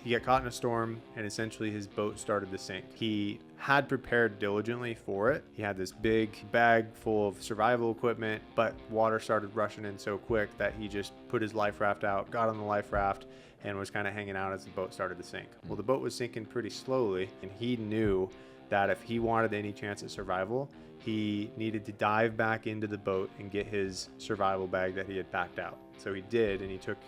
he got caught in a storm, and essentially his boat started to sink. He had prepared diligently for it. He had this big bag full of survival equipment, but water started rushing in so quick that he just put his life raft out, got on the life raft, and was kind of hanging out as the boat started to sink. Well, the boat was sinking pretty slowly, and he knew that if he wanted any chance at survival, he needed to dive back into the boat and get his survival bag that he had packed out. So he did, and he took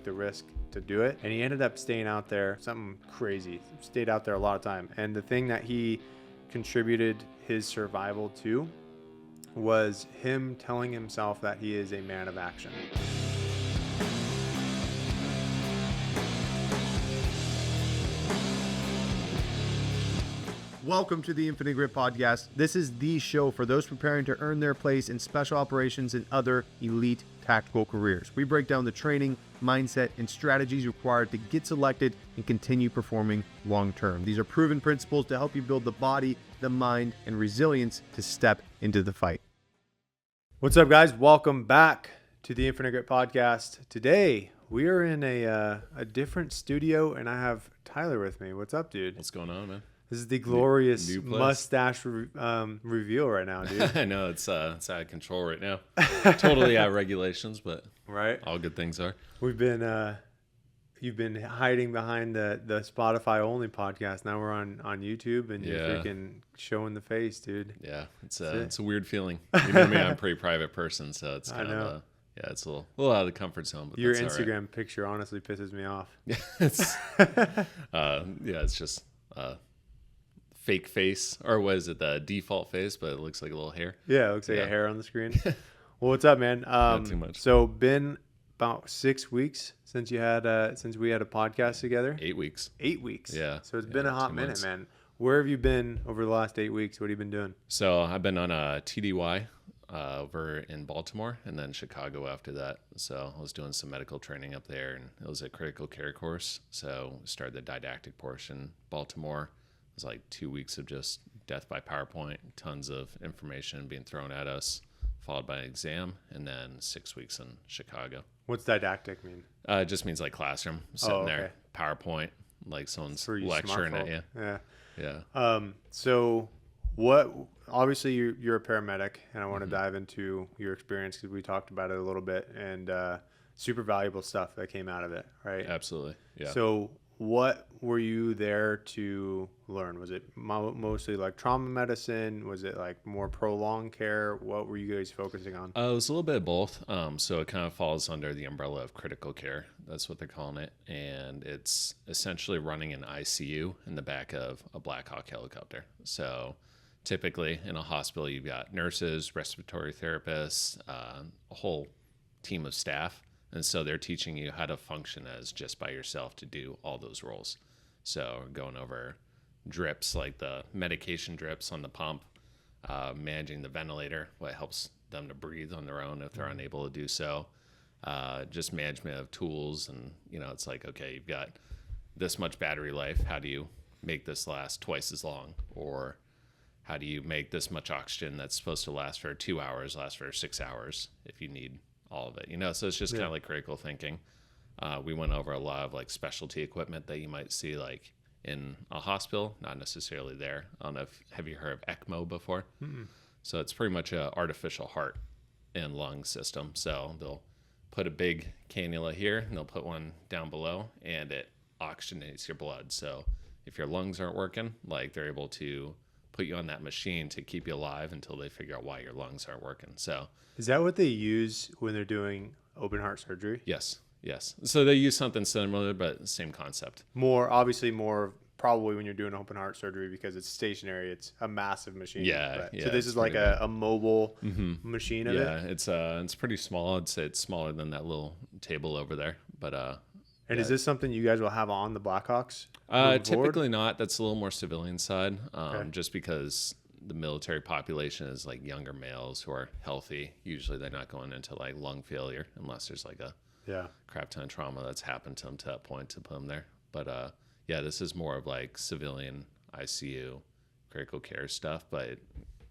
the risk to do it, and he ended up staying out there, something crazy, stayed out there a lot of time. And the thing that he contributed his survival to was him telling himself that he is a man of action. Welcome to the Infinite Grit Podcast. This is the show for those preparing to earn their place in special operations and other elite tactical careers. We break down the training, mindset, and strategies required to get selected and continue performing long-term. These are proven principles to help you build the body, the mind, and resilience to step into the fight. What's up, guys? Welcome back to the Infinite Grit Podcast. Today, we are in a different studio, and I have Tyler with me. What's up, dude? What's going on, man? This is the glorious mustache reveal right now, dude. I know it's out of control right now. Totally out of regulations, but right, all good things are. We've been you've been hiding behind the Spotify only podcast. Now we're on YouTube, and you're freaking showing the face, dude. Yeah, it's a weird feeling. You know me, I'm a pretty prite person, so it's kind of it's a little out of the comfort zone. But your that's Instagram picture honestly pisses me off. Yeah, it's just fake face, or was it the default face, but it looks like a little hair. Yeah, it looks like a hair on the screen. Well, what's up, man? Not too much. So been about 6 weeks since we had a podcast together. 8 weeks. 8 weeks. Yeah. So it's been a hot minute, man. Where have you been over the last 8 weeks? What have you been doing? So I've been on a TDY over in Baltimore, and then Chicago after that. So I was doing some medical training up there, and it was a critical care course. So we started the didactic portion. Baltimore was like 2 weeks of just death by PowerPoint, tons of information being thrown at us, followed by an exam, and then 6 weeks in Chicago. What's didactic mean? It just means like classroom, sitting there, PowerPoint, like someone's lecturing at you. Yeah. So what, obviously you're a paramedic, and I want to dive into your experience because we talked about it a little bit, and super valuable stuff that came out of it, right? Absolutely. Yeah. So what were you there to learn? Was it mostly like trauma medicine? Was it like more prolonged care? What were you guys focusing on? It was a little bit of both. So it kind of falls under the umbrella of critical care. That's what they're calling it. And it's essentially running an ICU in the back of a Black Hawk helicopter. So typically in a hospital, you've got nurses, respiratory therapists, a whole team of staff. And so they're teaching you how to function as just by yourself to do all those roles. So going over drips, like the medication drips on the pump, managing the ventilator, what helps them to breathe on their own if they're unable to do so, just management of tools. And, it's like, okay, you've got this much battery life. How do you make this last twice as long? Or how do you make this much oxygen that's supposed to last for 2 hours, last for 6 hours if you need all of it, so it's just kind of like critical thinking. We went over a lot of like specialty equipment that you might see like in a hospital, not necessarily there. I don't know have you heard of ECMO before? Mm-mm. So it's pretty much a artificial heart and lung system. So they'll put a big cannula here, and they'll put one down below, and it oxygenates your blood. So if your lungs aren't working, like they're able to put you on that machine to keep you alive until they figure out why your lungs aren't working. So is that what they use when they're doing open heart surgery? Yes. So they use something similar, but same concept. More probably when you're doing open heart surgery, because it's stationary. It's a massive machine. Yeah. So this is like a mobile machine of it? Yeah, it's pretty small. I'd say it's smaller than that little table over there. But and is this something you guys will have on the Blackhawks? Typically not. That's a little more civilian side, just because the military population is like younger males who are healthy. Usually they're not going into like lung failure unless there's like a crap ton of trauma that's happened to them to that point to put them there. But this is more of like civilian ICU critical care stuff, but it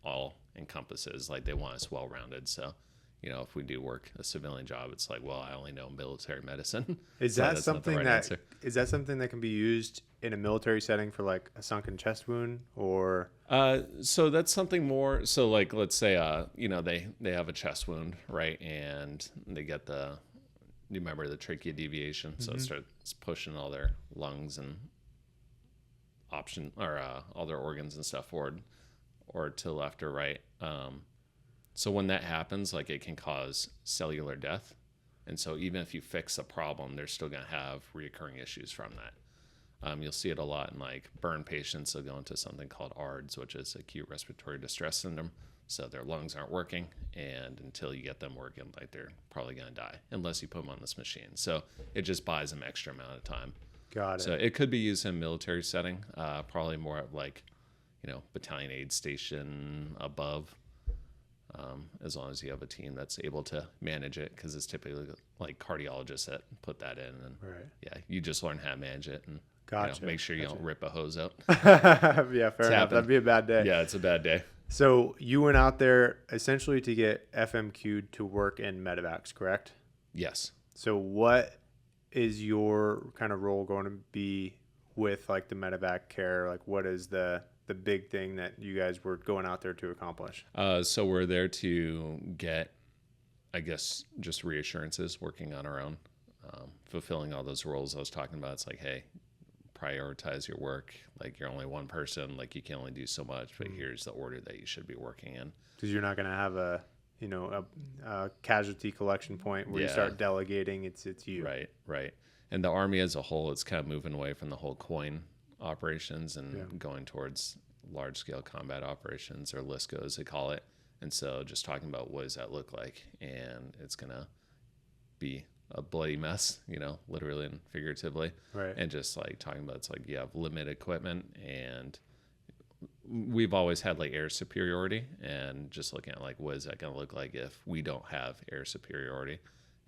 all encompasses like they want us well-rounded. So if we do work a civilian job, it's like, well, I only know military medicine. Is So that that's not the something right that answer. is that something that can be used in a military setting for like a sunken chest wound or? So that's something more. So like, let's say, they have a chest wound, right? And they get you remember the trachea deviation. So it starts pushing all their lungs and all their organs and stuff forward or to left or right. So when that happens, like it can cause cellular death. And so even if you fix a problem, they're still going to have reoccurring issues from that. You'll see it a lot in like burn patients. They'll go into something called ARDS, which is acute respiratory distress syndrome. So their lungs aren't working, and until you get them working, like they're probably going to die unless you put them on this machine. So it just buys them extra amount of time. Got it. So it could be used in a military setting, probably more of like, battalion aid station above, as long as you have a team that's able to manage it, because it's typically like cardiologists that put that in, and you just learn how to manage it and make sure you don't rip a hose out. Yeah, fair enough. That'd be a bad day. Yeah, it's a bad day. So you went out there essentially to get FMQ'd to work in Medevacs, correct? Yes. So what is your kind of role going to be with like the Medevac care? Like what is the big thing that you guys were going out there to accomplish? So we're there to get, I guess, just reassurances, working on our own, fulfilling all those roles I was talking about. It's like, hey, prioritize your work. Like you're only one person, like you can only do so much, but here's the order that you should be working in. Because you're not going to have a casualty collection point where you start delegating. It's you. Right. And the Army as a whole, it's kind of moving away from the whole coin operations and going towards large scale combat operations, or LISCO as they call it. And so just talking about what does that look like, and it's going to be a bloody mess, literally and figuratively. Right. And just like talking about, it's like you have limited equipment, and we've always had like air superiority, and just looking at like what is that going to look like if we don't have air superiority,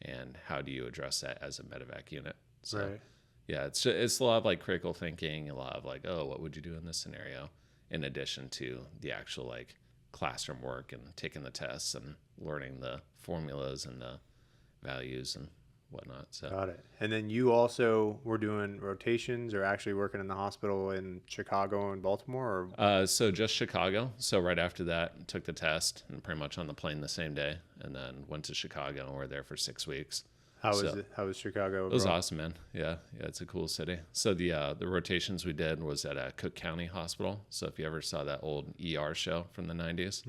and how do you address that as a medevac unit? So yeah, it's a lot of like critical thinking, a lot of like, oh, what would you do in this scenario, in addition to the actual like classroom work and taking the tests and learning the formulas and the values and whatnot. So got it. And then you also were doing rotations or actually working in the hospital in Chicago and Baltimore, or? So just Chicago. So right after that, took the test and pretty much on the plane the same day, and then went to Chicago and we're there for 6 weeks. How was it? How was Chicago overall? It was awesome, man. Yeah, it's a cool city. So the rotations we did was at Cook County Hospital. So if you ever saw that old ER show from the 90s,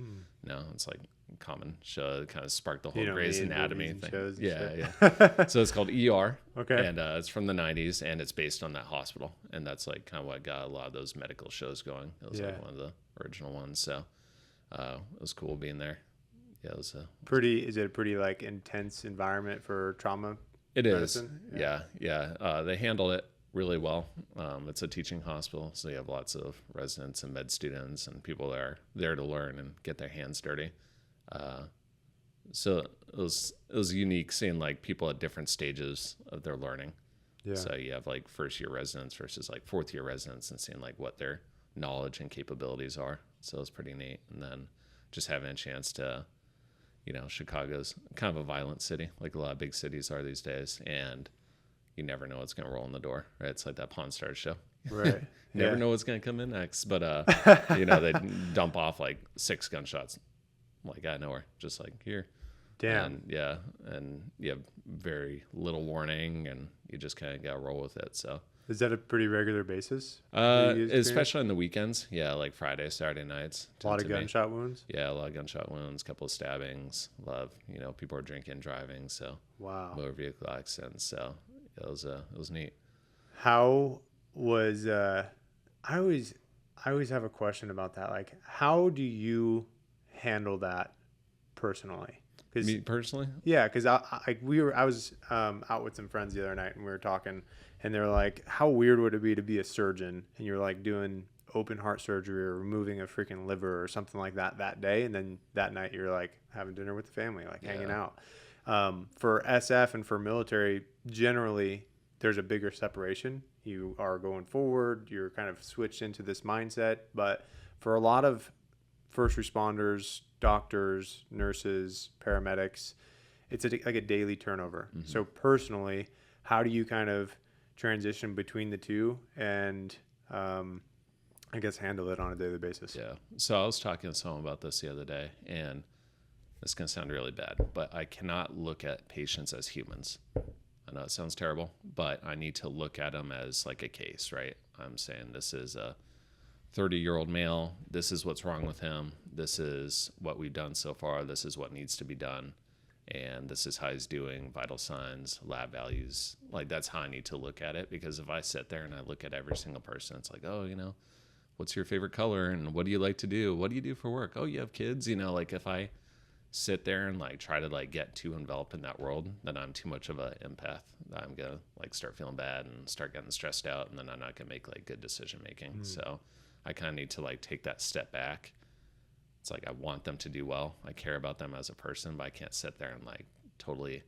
no, it's like a common show that kind of sparked the whole Grey's Anatomy thing. Yeah. So it's called ER. Okay. And it's from the 90s, and it's based on that hospital. And that's like kind of what got a lot of those medical shows going. It was like one of the original ones. So it was cool being there. Yeah, it was is it a pretty like intense environment for trauma? It medicine? is. Yeah. They handled it really well. It's a teaching hospital, so you have lots of residents and med students and people that are there to learn and get their hands dirty. So it was unique seeing like people at different stages of their learning. Yeah. So you have like first year residents versus like fourth year residents, and seeing like what their knowledge and capabilities are. So it was pretty neat. And then just having a chance to, Chicago's kind of a violent city, like a lot of big cities are these days, and you never know what's going to roll in the door, right? It's like that Pawn Stars show. Right. Never know what's going to come in next. But, they dump off like 6 gunshots, like out of nowhere, just like here. Damn. And, and you have very little warning, and you just kind of got to roll with it. So. Is that a pretty regular basis? Especially on the weekends. Yeah, like Friday, Saturday nights. A lot of gunshot wounds? Yeah, a lot of gunshot wounds, a couple of stabbings, a lot of, people are drinking, driving, so motor vehicle accidents. So it was neat. How was I always have a question about that. Like, how do you handle that personally? Me personally? Yeah, because I was out with some friends the other night, and we were talking, and they're like, how weird would it be to be a surgeon and you're like doing open heart surgery or removing a freaking liver or something like that day, and then that night you're like having dinner with the family, like hanging out. For SF and for military, generally there's a bigger separation. You are going forward, you're kind of switched into this mindset. But for a lot of first responders, doctors, nurses, paramedics. It's like a daily turnover. Mm-hmm. So personally, how do you kind of transition between the two and I guess handle it on a daily basis? Yeah. So I was talking to someone about this the other day, and this can sound really bad, but I cannot look at patients as humans. I know it sounds terrible, but I need to look at them as like a case, right? I'm saying this is a 30-year-old male. This is what's wrong with him. This is what we've done so far. This is what needs to be done. And this is how he's doing, vital signs, lab values. Like, that's how I need to look at it, because if I sit there and I look at every single person, it's like, oh, what's your favorite color? And what do you like to do? What do you do for work? Oh, you have kids? Like if I sit there and like try to like get too enveloped in that world, then I'm too much of an empath. I'm going to like start feeling bad and start getting stressed out, and then I'm not going to make like good decision making. So I kind of need to like take that step back. It's like I want them to do well. I care about them as a person, but I can't sit there and like totally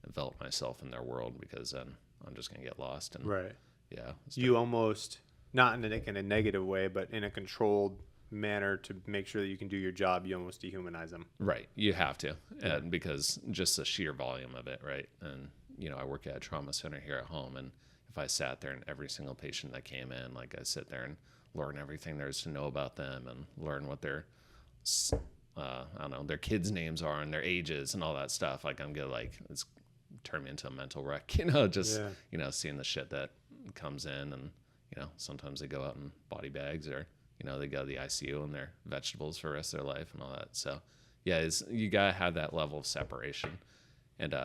envelop myself in their world, because then I'm just going to get lost. And right. Yeah. You almost, not in a negative way, but in a controlled manner to make sure that you can do your job, you almost dehumanize them. Right. You have to. Yeah. And because just the sheer volume of it, right? And, I work at a trauma center here at home, and if I sat there and every single patient that came in, like I sit there and learn everything there is to know about them and learn what their I don't know, their kids' names are and their ages and all that stuff. Like I'm gonna it's turn me into a mental wreck, seeing the shit that comes in, and sometimes they go out in body bags, or they go to the ICU and they're vegetables for the rest of their life and all that. So yeah, you gotta have that level of separation. And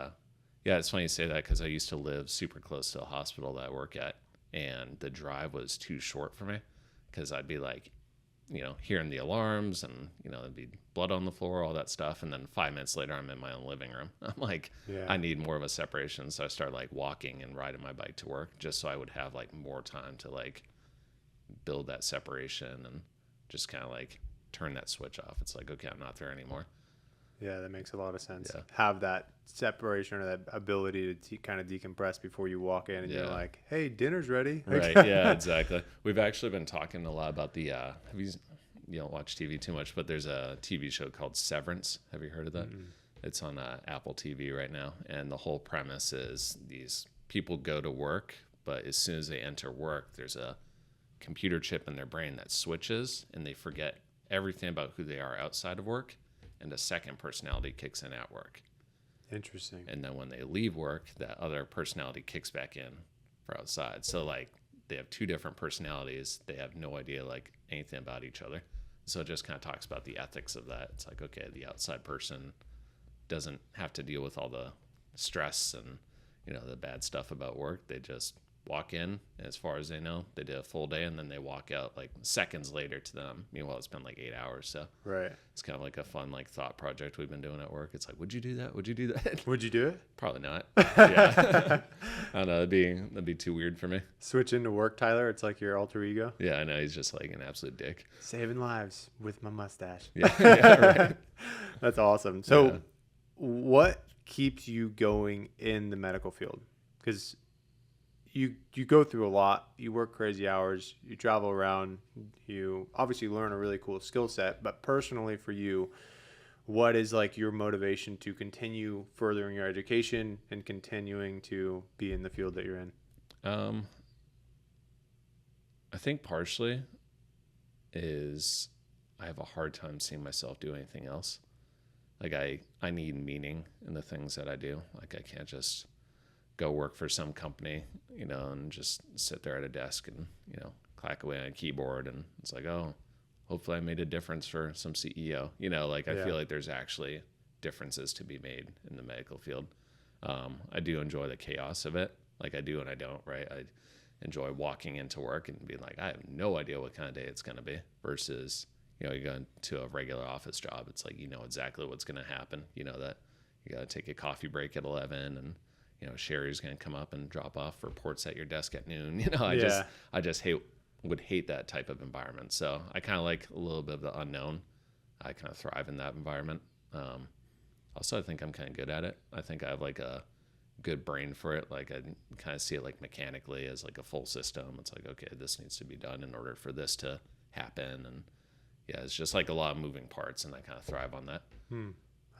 it's funny you say that, because I used to live super close to a hospital that I work at, and the drive was too short for me, because I'd be like, hearing the alarms, and, there'd be blood on the floor, all that stuff. And then 5 minutes later, I'm in my own living room. I'm like, I need more of a separation. So I started like walking and riding my bike to work, just so I would have like more time to like build that separation and just kind of like turn that switch off. It's like, okay, I'm not there anymore. Yeah, that makes a lot of sense. Yeah. Have that separation or that ability to kind of decompress before you walk in, and you're like, hey, dinner's ready. Right. Yeah, exactly. We've actually been talking a lot about the, you don't watch TV too much, but there's a TV show called Severance. Have you heard of that? Mm-hmm. It's on Apple TV right now. And the whole premise is these people go to work, but as soon as they enter work, there's a computer chip in their brain that switches, and they forget everything about who they are outside of work, and a second personality kicks in at work. Interesting. And then when they leave work, that other personality kicks back in for outside. So like they have two different personalities. They have no idea like anything about each other. So it just kind of talks about the ethics of that. It's like, okay, the outside person doesn't have to deal with all the stress and, the bad stuff about work. They just walk in, and as far as they know, they did a full day, and then they walk out like seconds later to them. Meanwhile, it's been like 8 hours. So right. It's kind of like a fun like thought project we've been doing at work. It's like, would you do that? Would you do that? Would you do it? Probably not. Yeah. I don't know. That'd be too weird for me. Switch into work, Tyler. It's like your alter ego. Yeah, I know. He's just like an absolute dick. Saving lives with my mustache. Yeah, right. That's awesome. So what keeps you going in the medical field? Because you go through a lot, you work crazy hours, you travel around, you obviously learn a really cool skill set, but personally for you, what is like your motivation to continue furthering your education and continuing to be in the field that you're in? I think partially is I have a hard time seeing myself do anything else. Like I need meaning in the things that I do. Like I can't just go work for some company, and just sit there at a desk and, clack away on a keyboard. And it's like, oh, hopefully I made a difference for some CEO. I feel like there's actually differences to be made in the medical field. I do enjoy the chaos of it. Like I do and I don't, right? I enjoy walking into work and being like, I have no idea what kind of day it's going to be, versus, you go into a regular office job. It's like, exactly what's going to happen. That you got to take a coffee break at 11, and Sherry's going to come up and drop off reports at your desk at noon. I just would hate that type of environment. So I kind of like a little bit of the unknown. I kind of thrive in that environment. Also, I think I'm kind of good at it. I think I have like a good brain for it. Like I kind of see it like mechanically as like a full system. It's like, okay, this needs to be done in order for this to happen. And, yeah, it's just like a lot of moving parts, and I kind of thrive on that.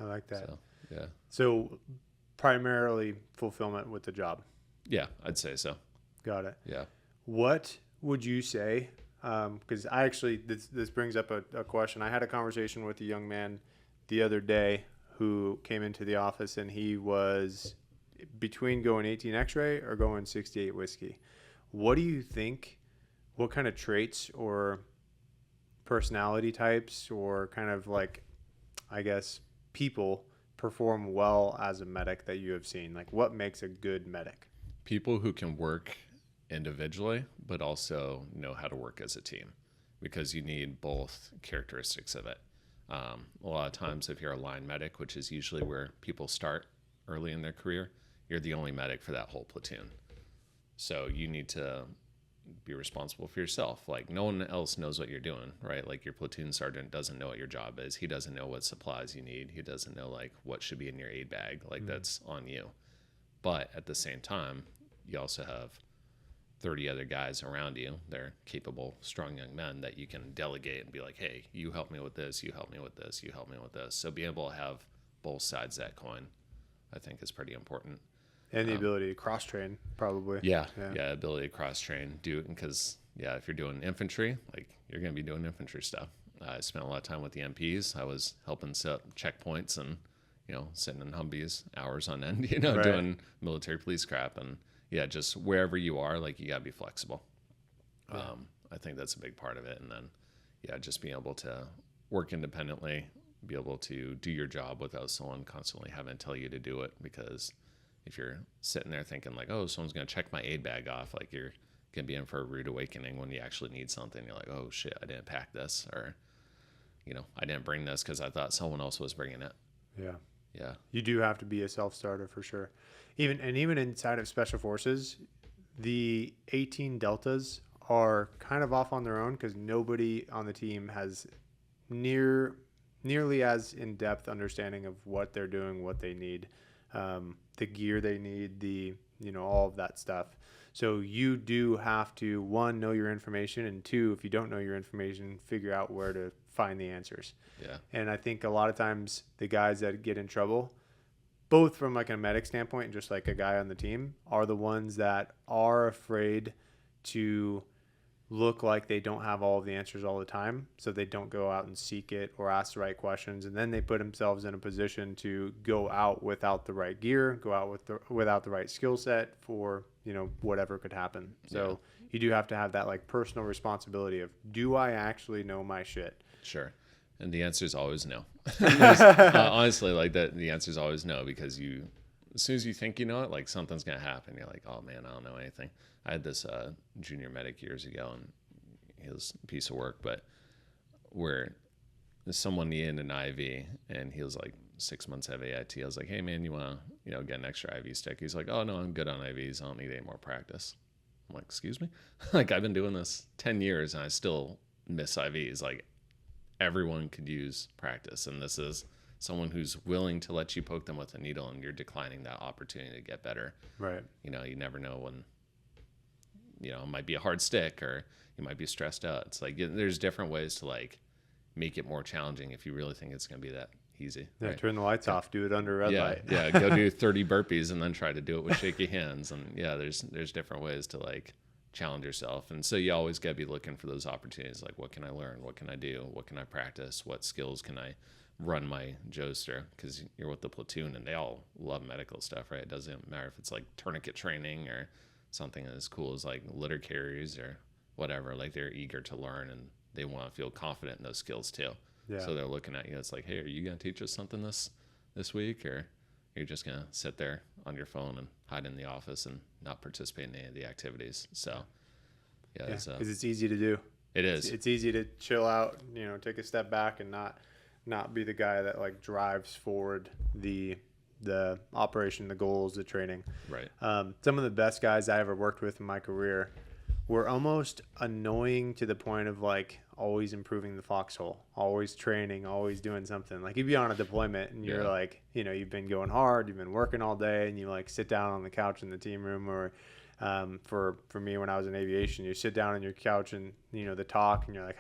I like that. So, yeah. So primarily fulfillment with the job. Yeah, I'd say so. Got it. Yeah. What would you say? Because I actually, this brings up a question. I had a conversation with a young man the other day who came into the office, and he was between going 18 X-ray or going 68 whiskey. What do you think? What kind of traits or personality types or kind of like, I guess, people perform well as a medic that you have seen? Like, what makes a good medic? People who can work individually, but also know how to work as a team, because you need both characteristics of it. A lot of times, if you're a line medic, which is usually where people start early in their career, you're the only medic for that whole platoon. So you need to be responsible for yourself. Like, no one else knows what you're doing, right? Like, your platoon sergeant doesn't know what your job is. He doesn't know what supplies you need. He doesn't know like what should be in your aid bag. Like, that's on you. But at the same time, you also have 30 other guys around you. They're capable, strong young men that you can delegate and be like, hey, you help me with this, you help me with this, you help me with this. So being able to have both sides of that coin, I think, is pretty important. And the ability to cross-train, probably. Yeah, ability to cross-train. Do it because, if you're doing infantry, like, you're going to be doing infantry stuff. I spent a lot of time with the MPs. I was helping set up checkpoints and, sitting in Humvees hours on end, Right. doing military police crap. And, just wherever you are, like, you got to be flexible. Yeah. I think that's a big part of it. And then, just being able to work independently, be able to do your job without someone constantly having to tell you to do it. Because if you're sitting there thinking like, oh, someone's going to check my aid bag off, like, you're going to be in for a rude awakening when you actually need something. You're like, oh shit, I didn't pack this, or, I didn't bring this because I thought someone else was bringing it. Yeah. You do have to be a self-starter for sure. Even inside of Special Forces, the 18 Deltas are kind of off on their own because nobody on the team has nearly as in-depth understanding of what they're doing, what they need, the gear they need, all of that stuff. So you do have to, one, know your information, and two, if you don't know your information, figure out where to find the answers. Yeah. And I think a lot of times the guys that get in trouble, both from like a medic standpoint and just like a guy on the team, are the ones that are afraid to look like they don't have all of the answers all the time, so they don't go out and seek it or ask the right questions, and then they put themselves in a position to go out without the right gear, go out without the right skill set for whatever could happen. So you do have to have that like personal responsibility of, do I actually know my shit? Sure. And the answer is always no. Honestly, like that, the answer is always no, because as soon as you think you know it, like, something's going to happen. You're like, oh man, I don't know anything. I had this junior medic years ago, and he was a piece of work, but where someone needed an IV, and he was like 6 months out of AIT. I was like, hey man, you want to get an extra IV stick? He's like, oh no, I'm good on IVs. I don't need any more practice. I'm like, excuse me? Like, I've been doing this 10 years and I still miss IVs. Like, everyone could use practice, and this is someone who's willing to let you poke them with a needle, and you're declining that opportunity to get better. Right. You never know when, it might be a hard stick, or you might be stressed out. It's like, there's different ways to like make it more challenging if you really think it's going to be that easy. Yeah, right? Turn the lights off, do it under red light. Go do 30 burpees and then try to do it with shaky hands. And there's different ways to like challenge yourself. And so you always got to be looking for those opportunities. Like, what can I learn? What can I do? What can I practice? What skills can I run my Joes through? Because you're with the platoon and they all love medical stuff, right? It doesn't matter if it's like tourniquet training or something as cool as like litter carries or whatever. Like, they're eager to learn and they want to feel confident in those skills too. Yeah. So they're looking at you. It's like, hey, are you going to teach us something this week? Or you're just going to sit there on your phone and hide in the office and not participate in any of the activities. So, because it's easy to do. It is. It's easy to chill out, take a step back and not be the guy that like drives forward the operation, the goals, the training. Right. Some of the best guys I ever worked with in my career were almost annoying to the point of like always improving the foxhole, always training, always doing something. Like, you'd be on a deployment and you're like, you've been going hard, you've been working all day, and you like sit down on the couch in the team room, or for me when I was in aviation, you sit down on your couch and the talk, and you're like,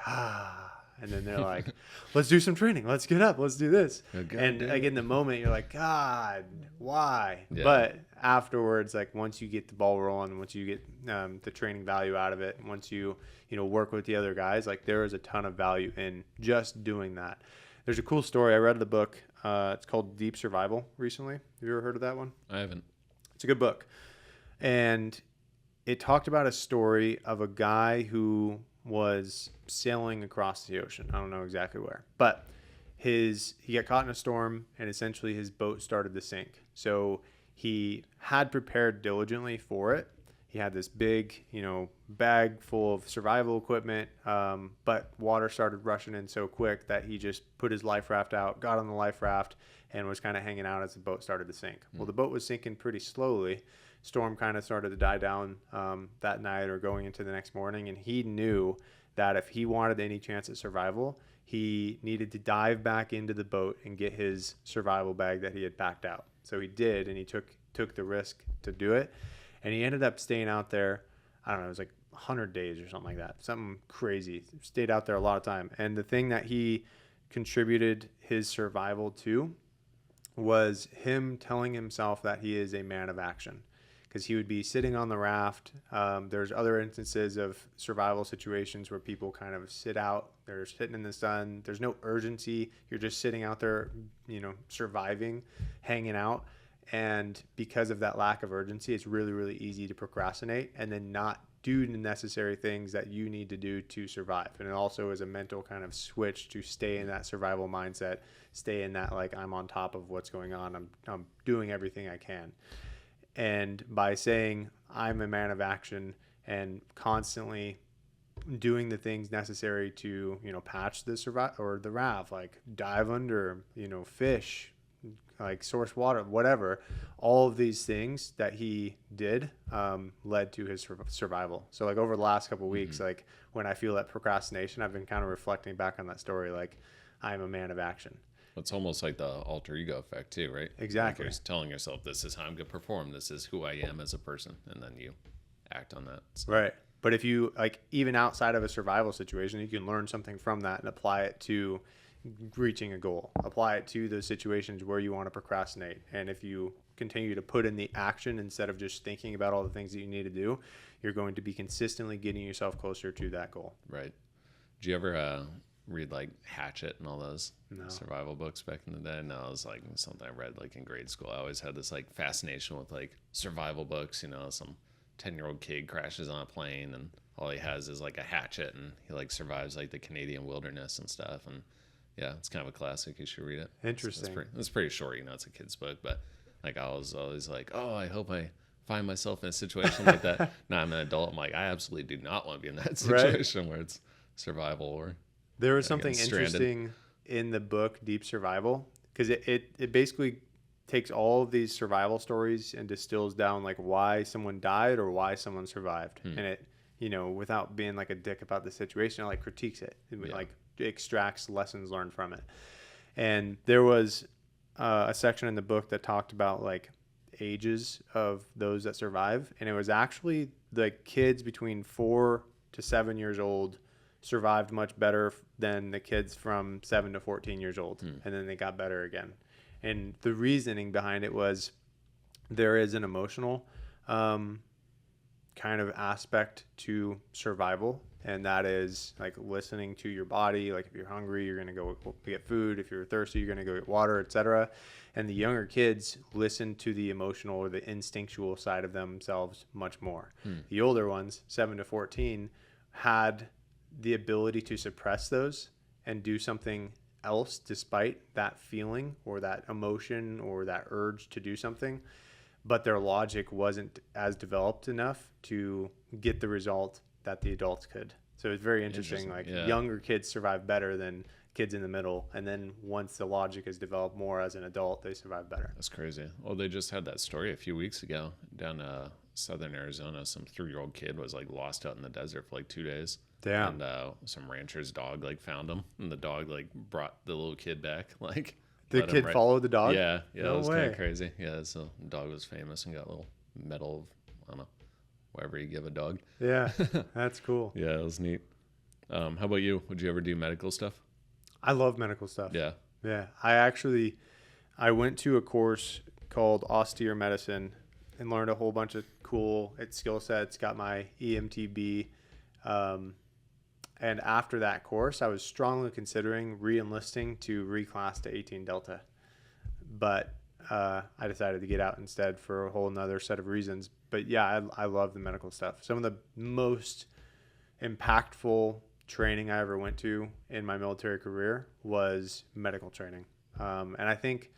And then they're like, let's do some training. Let's get up. Let's do this. Okay, and dude. like in the moment, you're like, God, why? Yeah. But afterwards, like once you get the ball rolling, once you get the training value out of it, once you work with the other guys, like there is a ton of value in just doing that. There's a cool story. I read the book. It's called Deep Survival recently. Have you ever heard of that one? I haven't. It's a good book. And it talked about a story of a guy who was sailing across the ocean. I don't know exactly where, but he got caught in a storm and essentially his boat started to sink. So he had prepared diligently for it. He had this big, bag full of survival equipment, but water started rushing in so quick that he just put his life raft out, got on the life raft, and was kind of hanging out as the boat started to sink. Well, the boat was sinking pretty slowly. Storm kind of started to die down that night or going into the next morning, and he knew that if he wanted any chance at survival, he needed to dive back into the boat and get his survival bag that he had packed out. So he did, and he took the risk to do it. And he ended up staying out there, I don't know, it was like 100 days or something like that. Something crazy. Stayed out there a lot of time. And the thing that he contributed his survival to was him telling himself that he is a man of action. Because he would be sitting on the raft. There's other instances of survival situations where people kind of sit out. They're sitting in the sun. There's no urgency. You're just sitting out there, surviving, hanging out. And because of that lack of urgency, it's really, really easy to procrastinate and then not do the necessary things that you need to do to survive. And it also is a mental kind of switch to stay in that survival mindset, stay in that, like, I'm on top of what's going on. I'm doing everything I can. And by saying I'm a man of action and constantly doing the things necessary to, patch the raft, like dive under, fish, like source water, whatever, all of these things that he did led to his survival. So like over the last couple of weeks, like when I feel that procrastination, I've been kind of reflecting back on that story. Like I'm a man of action. It's almost like the alter ego effect too, right? Exactly. Like you're telling yourself, this is how I'm going to perform. This is who I am as a person. And then you act on that. So. Right. But if you like, even outside of a survival situation, you can learn something from that and apply it to reaching a goal, apply it to those situations where you want to procrastinate. And if you continue to put in the action instead of just thinking about all the things that you need to do, you're going to be consistently getting yourself closer to that goal. Right. Did you ever read like Hatchet and all those survival books back in the day? No, it was like something I read like in grade school. I always had this like fascination with like survival books. Some 10-year-old kid crashes on a plane and all he has is like a hatchet and he like survives like the Canadian wilderness and stuff. And yeah, it's kind of a classic. You should read it. Interesting. It's pretty short, it's a kid's book, but like I was always like, oh, I hope I find myself in a situation like that. Now I'm an adult. I'm like, I absolutely do not want to be in that situation where it's survival or. There was something interesting in the book Deep Survival, because it basically takes all of these survival stories and distills down like why someone died or why someone survived. And it, without being like a dick about the situation, it like critiques it. It like extracts lessons learned from it. And there was a section in the book that talked about like ages of those that survive. And it was actually the kids between 4 to 7 years old survived much better than the kids from 7 to 14 years old. And then they got better again. And the reasoning behind it was there is an emotional kind of aspect to survival. And that is like listening to your body. Like if you're hungry, you're going to go get food. If you're thirsty, you're going to go get water, etc. And the younger kids listen to the emotional or the instinctual side of themselves much more. The older ones, 7 to 14, had the ability to suppress those and do something else despite that feeling or that emotion or that urge to do something, but their logic wasn't as developed enough to get the result that the adults could. So it's very interesting. Like younger kids survive better than kids in the middle, and then once the logic is developed more as an adult, they survive better. That's crazy. Well, they just had that story a few weeks ago down southern Arizona. Some 3-year-old kid was like lost out in the desert for like 2 days. Damn. And some rancher's dog like found him, and the dog like brought the little kid back. Like the kid followed the dog? Yeah, No it was way. kind of crazy. Yeah, so the dog was famous and got a little medal of, I don't know, whatever you give a dog. Yeah, that's cool. Yeah, it was neat. How about you? Would you ever do medical stuff? I love medical stuff. Yeah. Yeah. I went to a course called austere medicine and learned a whole bunch of cool skill sets, got my EMTB. And after that course, I was strongly considering re-enlisting to reclass to 18 Delta. But I decided to get out instead for a whole nother set of reasons. But yeah, I love the medical stuff. Some of the most impactful training I ever went to in my military career was medical training. And I think,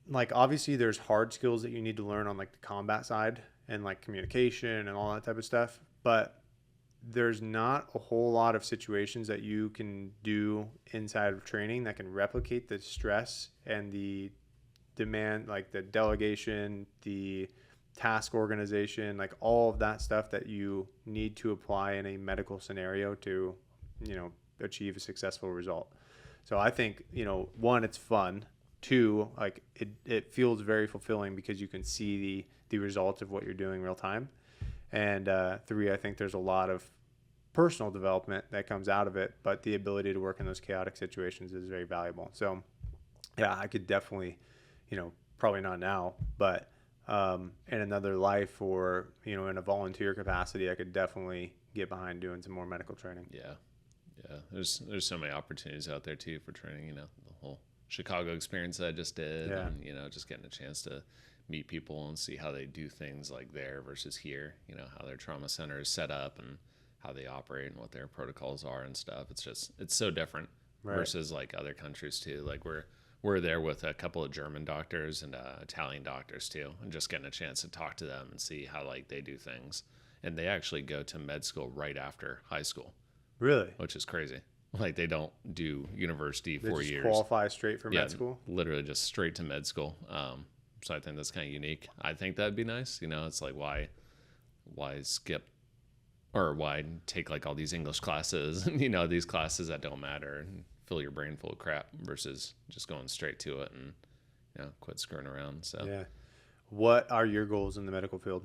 like, obviously there's hard skills that you need to learn on like the combat side and like communication and all that type of stuff. But there's not a whole lot of situations that you can do inside of training that can replicate the stress and the demand, like the delegation, the task organization, like all of that stuff that you need to apply in a medical scenario to, achieve a successful result. So I think, one, it's fun. Two, like it feels very fulfilling because you can see the results of what you're doing real time. And three, I think there's a lot of personal development that comes out of it, but the ability to work in those chaotic situations is very valuable. So yeah, I could definitely, probably not now, but in another life or, in a volunteer capacity, I could definitely get behind doing some more medical training. Yeah. Yeah. There's so many opportunities out there too for training, the whole Chicago experience that I just did, Yeah. and, just getting a chance to meet people and see how they do things like there versus here, how their trauma center is set up and how they operate and what their protocols are and stuff. It's so different versus like other countries too. Like we're there with a couple of German doctors and Italian doctors too, and just getting a chance to talk to them and see how like they do things. And they actually go to med school right after high school. Really? Which is crazy. Like they don't do university They 4 just years. Qualify straight for med school? Literally just straight to med school. So I think that's kind of unique. I think that'd be nice. It's like why skip or why take like all these English classes and these classes that don't matter and fill your brain full of crap versus just going straight to it and quit screwing around. So yeah. What are your goals in the medical field?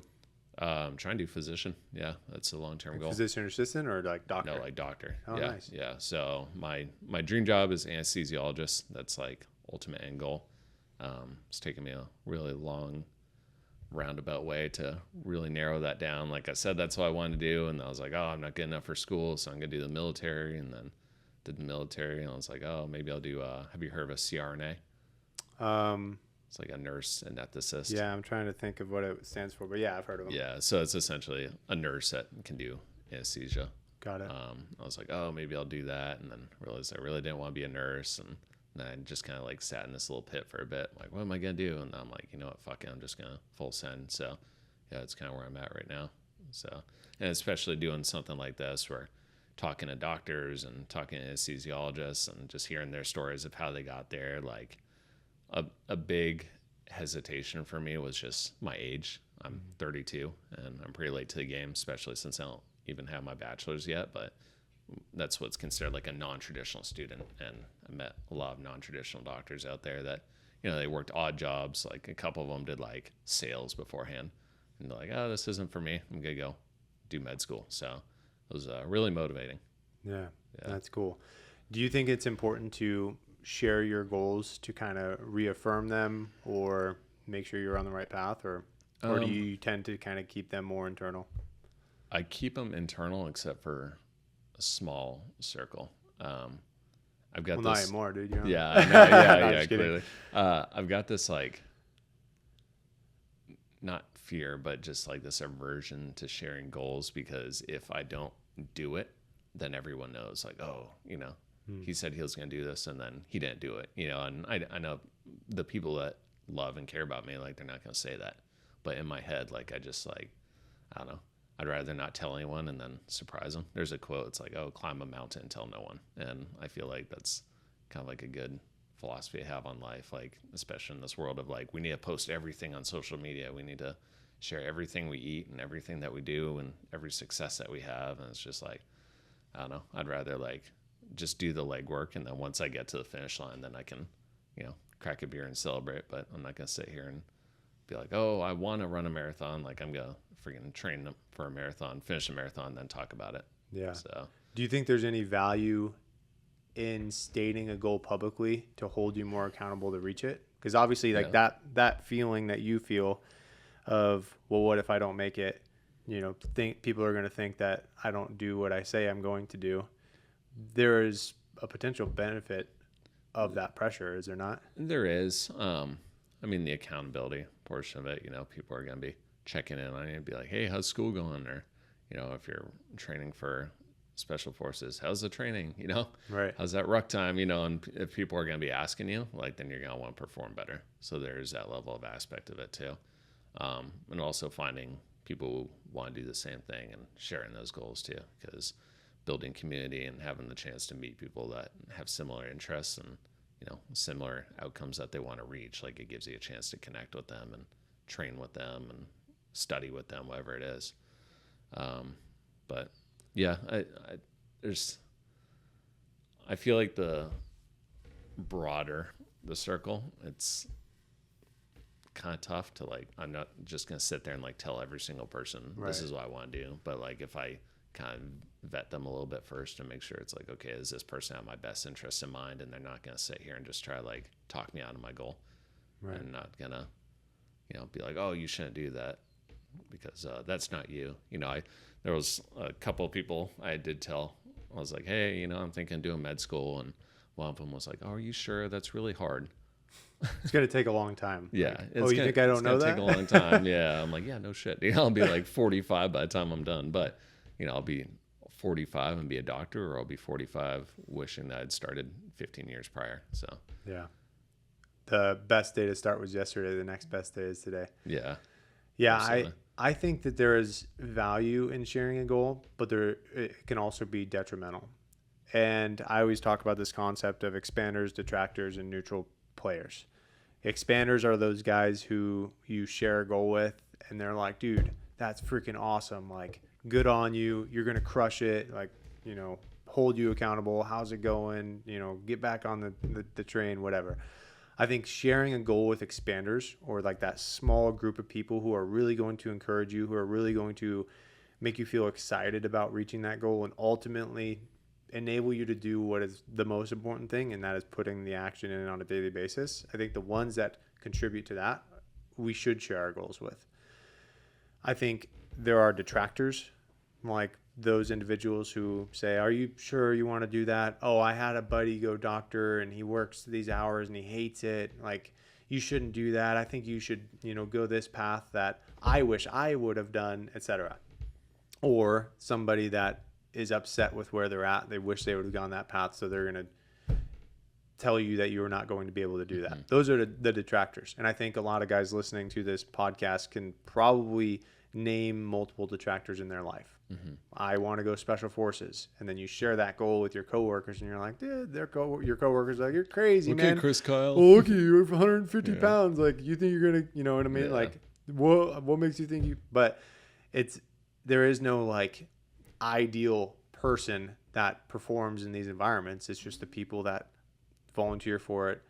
Trying to do physician. Yeah, that's a long-term goal. Physician assistant or like doctor? No, like doctor. Oh, yeah, nice. Yeah. So my dream job is anesthesiologist. That's like ultimate end goal. It's taken me a really long roundabout way to really narrow that down. Like I said, that's what I wanted to do, and I was like, oh, I'm not good enough for school, so I'm gonna do the military, and then did the military, and I was like, oh, maybe I'll do. Have you heard of a CRNA? It's like a nurse anesthetist. Yeah, I'm trying to think of what it stands for, but yeah, I've heard of them. Yeah, so it's essentially a nurse that can do anesthesia. Got it. I was like, oh, maybe I'll do that, and then realized I really didn't want to be a nurse, and then I just kind of like sat in this little pit for a bit. I'm like, what am I gonna do? And I'm like, you know what, fuck it, I'm just gonna full send. So yeah, that's kind of where I'm at right now. So, and especially doing something like this where talking to doctors and talking to anesthesiologists and just hearing their stories of how they got there, like a big hesitation for me was just my age. I'm 32 and I'm pretty late to the game, especially since I don't even have my bachelor's yet, but that's what's considered like a non-traditional student. And I met a lot of non-traditional doctors out there that, they worked odd jobs. Like a couple of them did like sales beforehand and they're like, oh, this isn't for me. I'm going to go do med school. So it was really motivating. Yeah, that's cool. Do you think it's important to share your goals to kind of reaffirm them or make sure you're on the right path, or do you tend to kind of keep them more internal? I keep them internal except for a small circle. I've got not this. Anymore, dude. You know? Yeah, I know, yeah, clearly. I've got this like, not fear, but just like this aversion to sharing goals, because if I don't do it, then everyone knows like, oh, he said he was going to do this and then he didn't do it, and I know the people that love and care about me, like they're not going to say that. But in my head, like I just like, I don't know. I'd rather not tell anyone and then surprise them. There's a quote. It's like, oh, climb a mountain and tell no one. And I feel like that's kind of like a good philosophy to have on life. Like, especially in this world of like, we need to post everything on social media. We need to share everything we eat and everything that we do and every success that we have. And it's just like, I don't know. I'd rather like just do the legwork. And then once I get to the finish line, then I can, crack a beer and celebrate. But I'm not going to sit here and be like, oh, I want to run a marathon. Like I'm going to freaking train for a marathon, finish a marathon, then talk about it. Yeah. So Do you think there's any value in stating a goal publicly to hold you more accountable to reach it? Because obviously, like that feeling that you feel of, well, what if I don't make it? Think people are going to think that I don't do what I say I'm going to do. There is a potential benefit of that pressure, is there not? there is. I mean, the accountability portion of it, people are going to be checking in on you and be like, hey, how's school going? Or, if you're training for special forces, how's the training? Right. How's that ruck time? And if people are going to be asking you, like, then you're going to want to perform better. So there's that level of aspect of it too. And also finding people who want to do the same thing and sharing those goals too, because building community and having the chance to meet people that have similar interests and similar outcomes that they want to reach, like, it gives you a chance to connect with them and train with them and study with them, whatever it is. But yeah, I feel like the broader the circle, it's kind of tough to, like, I'm not just going to sit there and, like, tell every single person this is what I want to do. But, like, if I kind of vet them a little bit first and make sure it's like, okay, does this person have my best interests in mind? And they're not going to sit here and just try to, like, talk me out of my goal. Right. And not going to, be like, oh, you shouldn't do that because that's not you. There was a couple of people I did tell, I was like, hey, I'm thinking of doing med school. And one of them was like, oh, are you sure? That's really hard. It's going to take a long time. Yeah. Like, you think I don't know that? It's going to take a long time. Yeah. I'm like, yeah, no shit. I'll be like 45 by the time I'm done. But, I'll be 45 and be a doctor, or I'll be 45 wishing that I'd started 15 years prior. So, yeah. The best day to start was yesterday. The next best day is today. Yeah. Yeah. Absolutely. I think that there is value in sharing a goal, but it can also be detrimental. And I always talk about this concept of expanders, detractors, and neutral players. Expanders are those guys who you share a goal with and they're like, dude, that's freaking awesome. Like, good on you. You're going to crush it. Like, hold you accountable. How's it going? Get back on the train, whatever. I think sharing a goal with expanders, or like that small group of people who are really going to encourage you, who are really going to make you feel excited about reaching that goal and ultimately enable you to do what is the most important thing, and that is putting the action in on a daily basis. I think the ones that contribute to that, we should share our goals with. I think there are detractors, like those individuals who say, are you sure you want to do that? Oh, I had a buddy go doctor and he works these hours and he hates it. Like, you shouldn't do that. I think you should, go this path that I wish I would have done, etc. Or somebody that is upset with where they're at. They wish they would have gone that path, so they're going to tell you that you're not going to be able to do that. Mm-hmm. Those are the detractors. And I think a lot of guys listening to this podcast can probably name multiple detractors in their life. Mm-hmm. I want to go special forces. And then you share that goal with your coworkers and you're like, dude, your coworkers are like, you're crazy, okay, man. Chris Kyle. Oh, look at you, you're 150 pounds. Like, you think you're going to, you know what I mean? Yeah. Like, what makes you think you, but there is no, like, ideal person that performs in these environments. It's just the people that volunteer for it,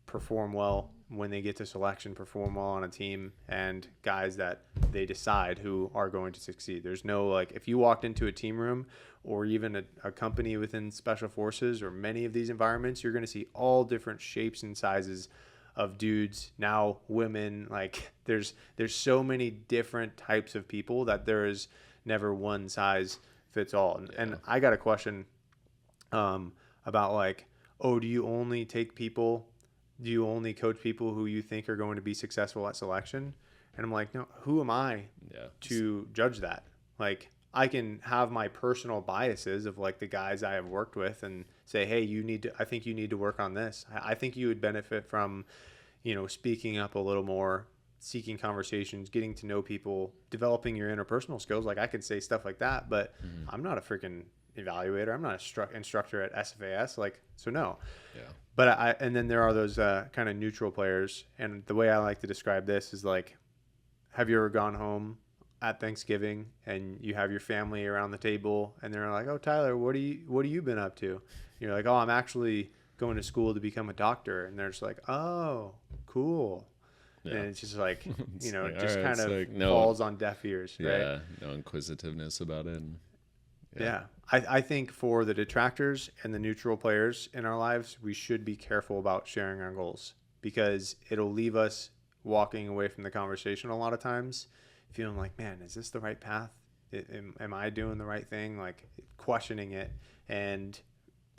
perform well when they get to selection, perform well on a team, and guys that they decide who are going to succeed. There's no, like, if you walked into a team room or even a company within special forces or many of these environments, you're going to see all different shapes and sizes of dudes, now women. Like, there's so many different types of people that there is never one size fits all. And I got a question about, like, oh, do you only coach people who you think are going to be successful at selection? And I'm like, no, who am I to judge that? Like, I can have my personal biases of, like, the guys I have worked with and say, hey, I think you need to work on this. I think you would benefit from, speaking up a little more, seeking conversations, getting to know people, developing your interpersonal skills. Like, I could say stuff like that, but I'm not a freaking evaluator. I'm not an instructor at SFAS. Like, so no. Yeah. But and then there are those kind of neutral players. And the way I like to describe this is, like, have you ever gone home at Thanksgiving and you have your family around the table and they're like, oh, Tyler, what have you been up to? You're like, oh, I'm actually going to school to become a doctor. And they're just like, oh, cool. Yeah. And it's just like, just kind of falls on deaf ears, right? Yeah, no inquisitiveness about it. Yeah. I think for the detractors and the neutral players in our lives, we should be careful about sharing our goals because it'll leave us walking away from the conversation a lot of times feeling like, man, is this the right path? Am I doing the right thing? Like questioning it and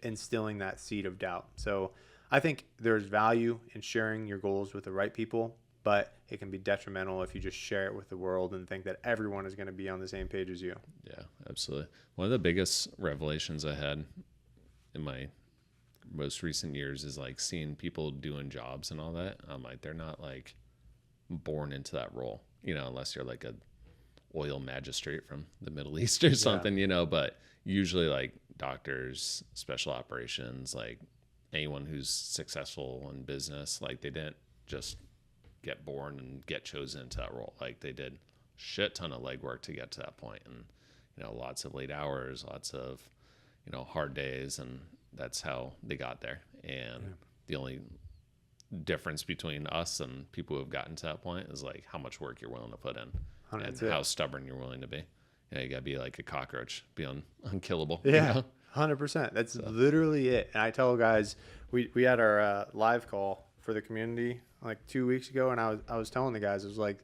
instilling that seed of doubt. So I think there's value in sharing your goals with the right people, but it can be detrimental if you just share it with the world and think that everyone is going to be on the same page as you. Yeah, absolutely. One of the biggest revelations I had in my most recent years is like seeing people doing jobs and all that. I'm like, they're not like born into that role, unless you're like a oil magistrate from the Middle East or something, but usually like doctors, special operations, like anyone who's successful in business, like they didn't just get born and get chosen into that role. Like they did shit ton of legwork to get to that point, and lots of late hours, lots of hard days, and that's how they got there. And the only difference between us and people who have gotten to that point is like how much work you're willing to put in and how stubborn you're willing to be. You gotta be like a cockroach, be unkillable. Yeah, 100%. That's literally it. And I tell guys, we had our live call for the community like 2 weeks ago, and I was telling the guys, I was like,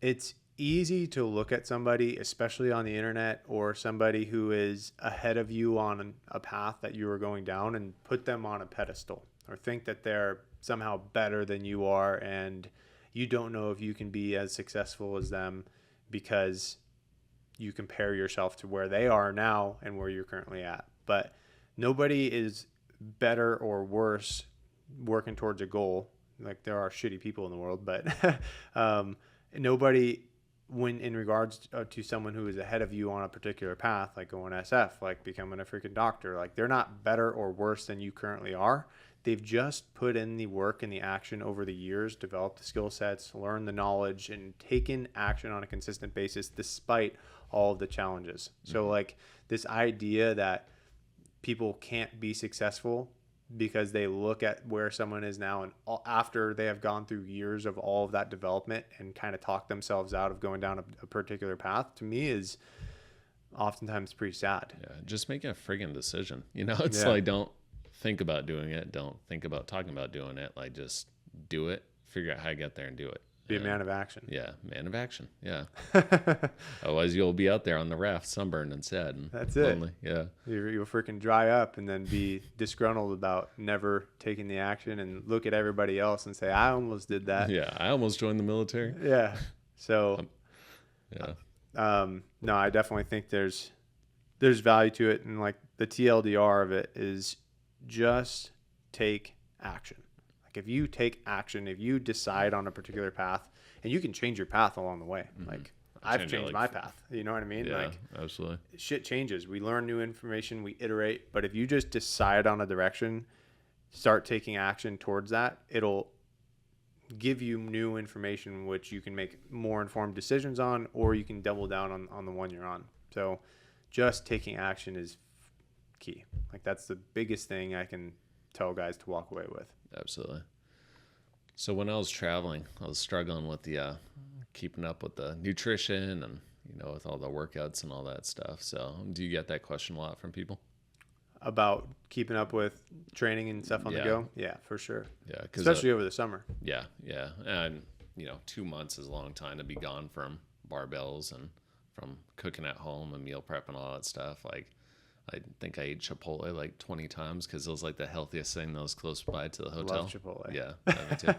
it's easy to look at somebody, especially on the internet, or somebody who is ahead of you on a path that you are going down, and put them on a pedestal or think that they're somehow better than you are, and you don't know if you can be as successful as them because you compare yourself to where they are now and where you're currently at. But nobody is better or worse working towards a goal. Like there are shitty people in the world, but nobody, when in regards to someone who is ahead of you on a particular path, like going SF, like becoming a freaking doctor, like they're not better or worse than you currently are. They've just put in the work and the action over the years, developed the skill sets, learned the knowledge, and taken action on a consistent basis despite all of the challenges. So like this idea that people can't be successful because they look at where someone is now and after they have gone through years of all of that development and kind of talk themselves out of going down a particular path, to me is oftentimes pretty sad. Yeah, just making a friggin' decision. It's like, don't think about doing it. Don't think about talking about doing it. Like just do it, figure out how to get there and do it. Be a man of action. Yeah, man of action. Yeah. Otherwise, you'll be out there on the raft, sunburned and sad. And that's lonely. it. Yeah. You'll freaking dry up and then be disgruntled about never taking the action and look at everybody else and say, I almost did that. Yeah, I almost joined the military. Yeah. So, no, I definitely think there's value to it. And like the TLDR of it is just take action. If you take action, if you decide on a particular path, and you can change your path along the way. Like I've changed my path. You know what I mean? Yeah, like absolutely. Shit changes. We learn new information, we iterate, but if you just decide on a direction, start taking action towards that, it'll give you new information which you can make more informed decisions on, or you can double down on the one you're on. So just taking action is key. Like that's the biggest thing I can tell guys to walk away with. Absolutely. So when I was traveling, I was struggling with the keeping up with the nutrition and with all the workouts and all that stuff. So do you get that question a lot from people about keeping up with training and stuff on the go? Yeah, for sure. Yeah, especially over the summer. Yeah, and 2 months is a long time to be gone from barbells and from cooking at home and meal prep and all that stuff. Like I think I ate Chipotle like 20 times because it was like the healthiest thing that was close by to the hotel. Love Chipotle. Yeah, me too.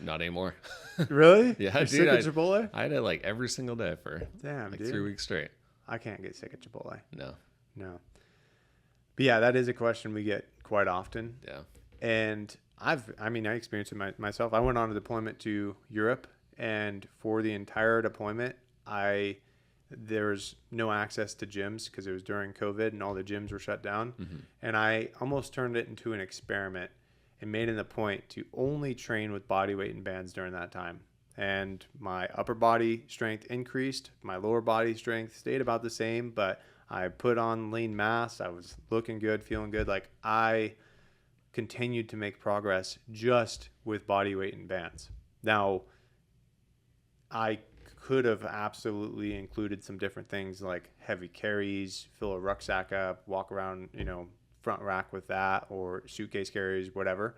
Not anymore. Really? Yeah, You're sick of Chipotle? I had it like every single day for 3 weeks straight. I can't get sick of Chipotle. No. But yeah, that is a question we get quite often. Yeah. And I experienced it myself. I went on a deployment to Europe, and for the entire deployment, there's no access to gyms because it was during COVID and all the gyms were shut down. And I almost turned it into an experiment and made it a point to only train with body weight and bands during that time. And my upper body strength increased. My lower body strength stayed about the same, but I put on lean mass. I was looking good, feeling good. Like I continued to make progress just with body weight and bands. Now, I could have absolutely included some different things like heavy carries, fill a rucksack up, walk around, front rack with that, or suitcase carries, whatever,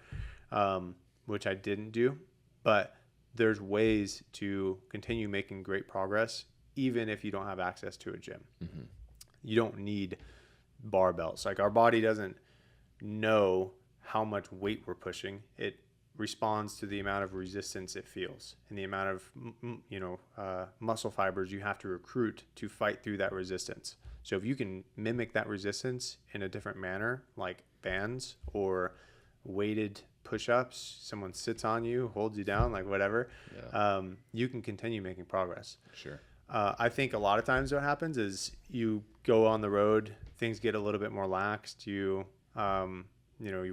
which I didn't do. But there's ways to continue making great progress, even if you don't have access to a gym. Mm-hmm. You don't need barbells. Like, our body doesn't know how much weight we're pushing. It responds to the amount of resistance it feels and the amount of muscle fibers you have to recruit to fight through that resistance. So if you can mimic that resistance in a different manner, like bands or weighted push-ups, someone sits on you, holds you down, like whatever, you can continue making progress. Sure. I think a lot of times what happens is you go on the road, things get a little bit more laxed. You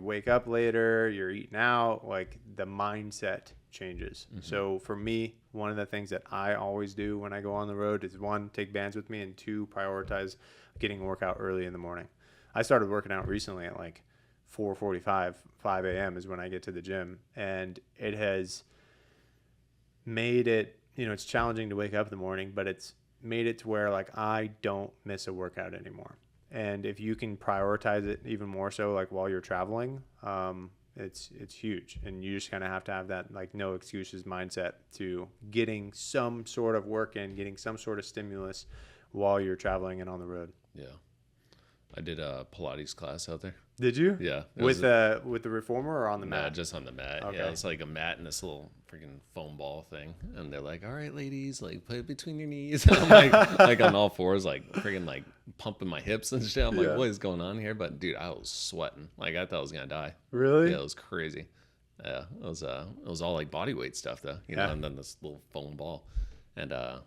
wake up later, you're eating out, like the mindset changes. Mm-hmm. So for me, one of the things that I always do when I go on the road is, one, take bands with me, and two, prioritize getting a workout early in the morning. I started working out recently at like 4:45, 5 a.m. is when I get to the gym, and it has made it, it's challenging to wake up in the morning, but it's made it to where like I don't miss a workout anymore. And if you can prioritize it even more so, like while you're traveling, it's huge. And you just kind of have to have that like no excuses mindset to getting some sort of work in, getting some sort of stimulus while you're traveling and on the road. Yeah. I did a Pilates class out there. Did you? Yeah. With the reformer or on the mat? Just on the mat. Okay. Yeah, it's like a mat and this little freaking foam ball thing. And they're like, all right, ladies, like put it between your knees. And I'm like on all fours, like freaking like pumping my hips and shit. I'm like, what is going on here? But dude, I was sweating. Like I thought I was going to die. Really? Yeah, it was crazy. Yeah, it was all like body weight stuff though, know, and then this little foam ball. And I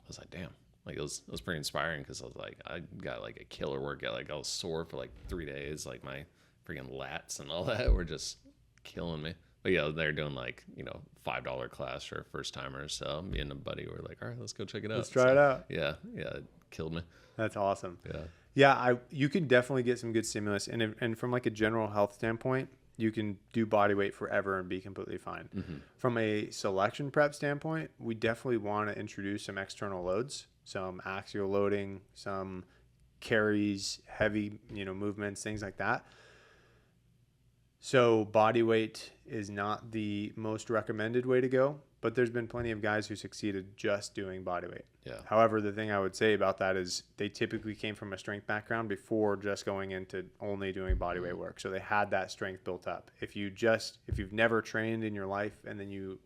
was like, damn. Like it was pretty inspiring because I was like, I got like a killer workout. Like I was sore for like 3 days. Like my freaking lats and all that were just killing me. But yeah, they're doing like, $5 class for first timers. So me and a buddy were like, all right, let's go check it out. Let's try it out. Yeah, it killed me. That's awesome. Yeah. Yeah, you can definitely get some good stimulus. And from like a general health standpoint, you can do body weight forever and be completely fine. Mm-hmm. From a selection prep standpoint, we definitely want to introduce some external loads, some axial loading, some carries, heavy, movements, things like that. So body weight is not the most recommended way to go, but there's been plenty of guys who succeeded just doing body weight. Yeah. However, the thing I would say about that is they typically came from a strength background before just going into only doing body weight work. So they had that strength built up. If you've never trained in your life and then you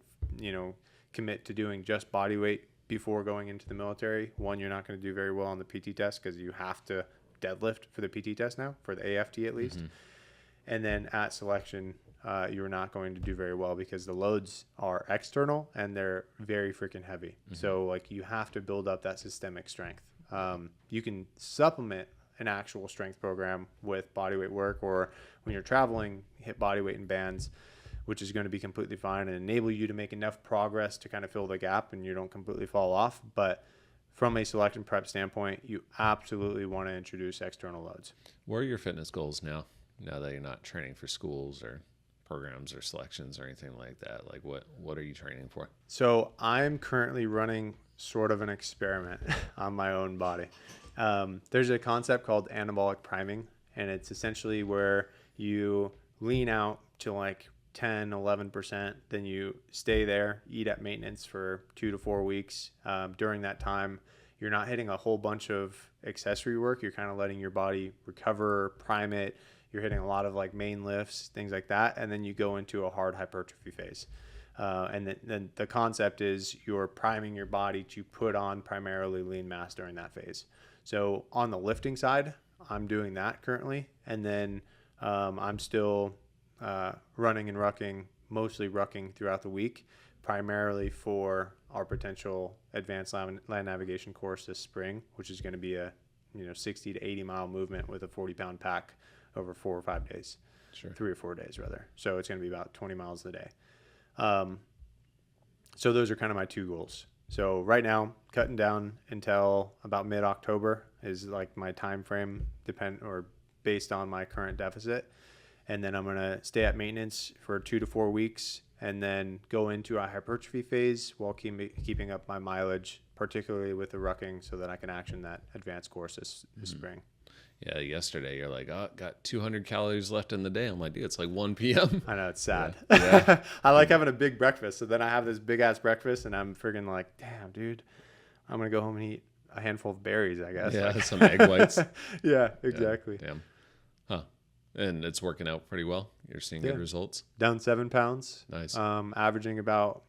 commit to doing just body weight before going into the military, one, you're not going to do very well on the PT test because you have to deadlift for the PT test now, for the AFT at least. Mm-hmm. And then at selection, you're not going to do very well because the loads are external and they're very freaking heavy. Mm-hmm. So like you have to build up that systemic strength. You can supplement an actual strength program with bodyweight work, or when you're traveling, hit bodyweight in bands, which is going to be completely fine and enable you to make enough progress to kind of fill the gap and you don't completely fall off. But from a selection prep standpoint, you absolutely want to introduce external loads. What are your fitness goals now that you're not training for schools or programs or selections or anything like that? Like what are you training for? So I'm currently running sort of an experiment on my own body. There's a concept called anabolic priming, and it's essentially where you lean out to like 10, 11%, then you stay there, eat at maintenance for 2 to 4 weeks. During that time, you're not hitting a whole bunch of accessory work. You're kind of letting your body recover, prime it. You're hitting a lot of like main lifts, things like that. And then you go into a hard hypertrophy phase. And then the concept is you're priming your body to put on primarily lean mass during that phase. So on the lifting side, I'm doing that currently. And then I'm still running and rucking, mostly rucking throughout the week, primarily for our potential advanced land navigation course this spring, which is going to be a 60 to 80 mile movement with a 40-pound pack over 4 or 5 days. Sure. 3 or 4 days rather. So it's going to be about 20 miles a day. So those are kind of my two goals. So right now, cutting down until about mid-October is like my time frame, based on my current deficit. And then I'm going to stay at maintenance for 2 to 4 weeks and then go into a hypertrophy phase while keeping up my mileage particularly with the rucking, so that I can action that advanced course this spring. Yeah, yesterday you're like, oh, got 200 calories left in the day. I'm like, dude, it's like 1 p.m. I know, it's sad. Yeah. I like having a big breakfast. So then I have this big ass breakfast and I'm freaking like, damn, dude, I'm going to go home and eat a handful of berries, I guess. Yeah, like, some egg whites. Yeah, exactly. Yeah, damn. Huh. And it's working out pretty well. You're seeing good results. Down 7 pounds. Nice. Averaging about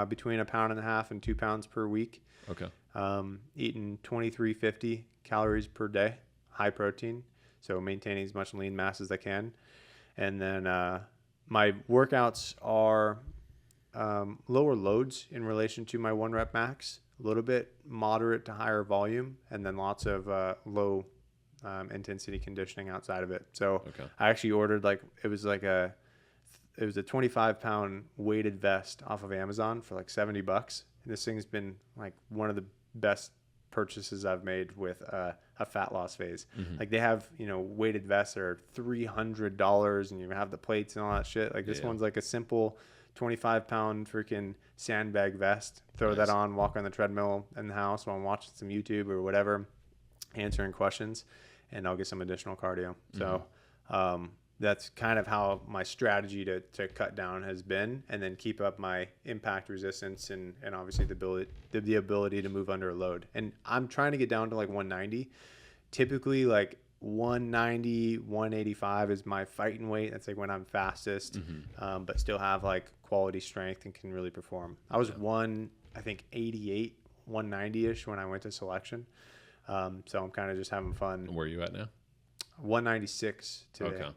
between 1.5 pounds and 2 pounds per week. Okay. Eating 2350 calories per day, high protein. So maintaining as much lean mass as I can. And then my workouts are lower loads in relation to my 1 rep max, a little bit moderate to higher volume, and then lots of low intensity conditioning outside of it. So I actually ordered it was a 25-pound weighted vest off of Amazon for like $70. And this thing's been like one of the best purchases I've made with a fat loss phase. Like they have, weighted vests that are $300 and you have the plates and all that shit. Like this one's like a simple 25-pound freaking sandbag vest. Throw that on, walk on the treadmill in the house while I'm watching some YouTube or whatever, answering questions, and I'll get some additional cardio. So that's kind of how my strategy to cut down has been, and then keep up my impact resistance and obviously the ability to move under a load. And I'm trying to get down to like 190. Typically like 190, 185 is my fighting weight. That's like when I'm fastest, but still have like quality strength and can really perform. I was 88, 190-ish when I went to selection. So I'm kind of just having fun. Where are you at now? 196 today. Okay.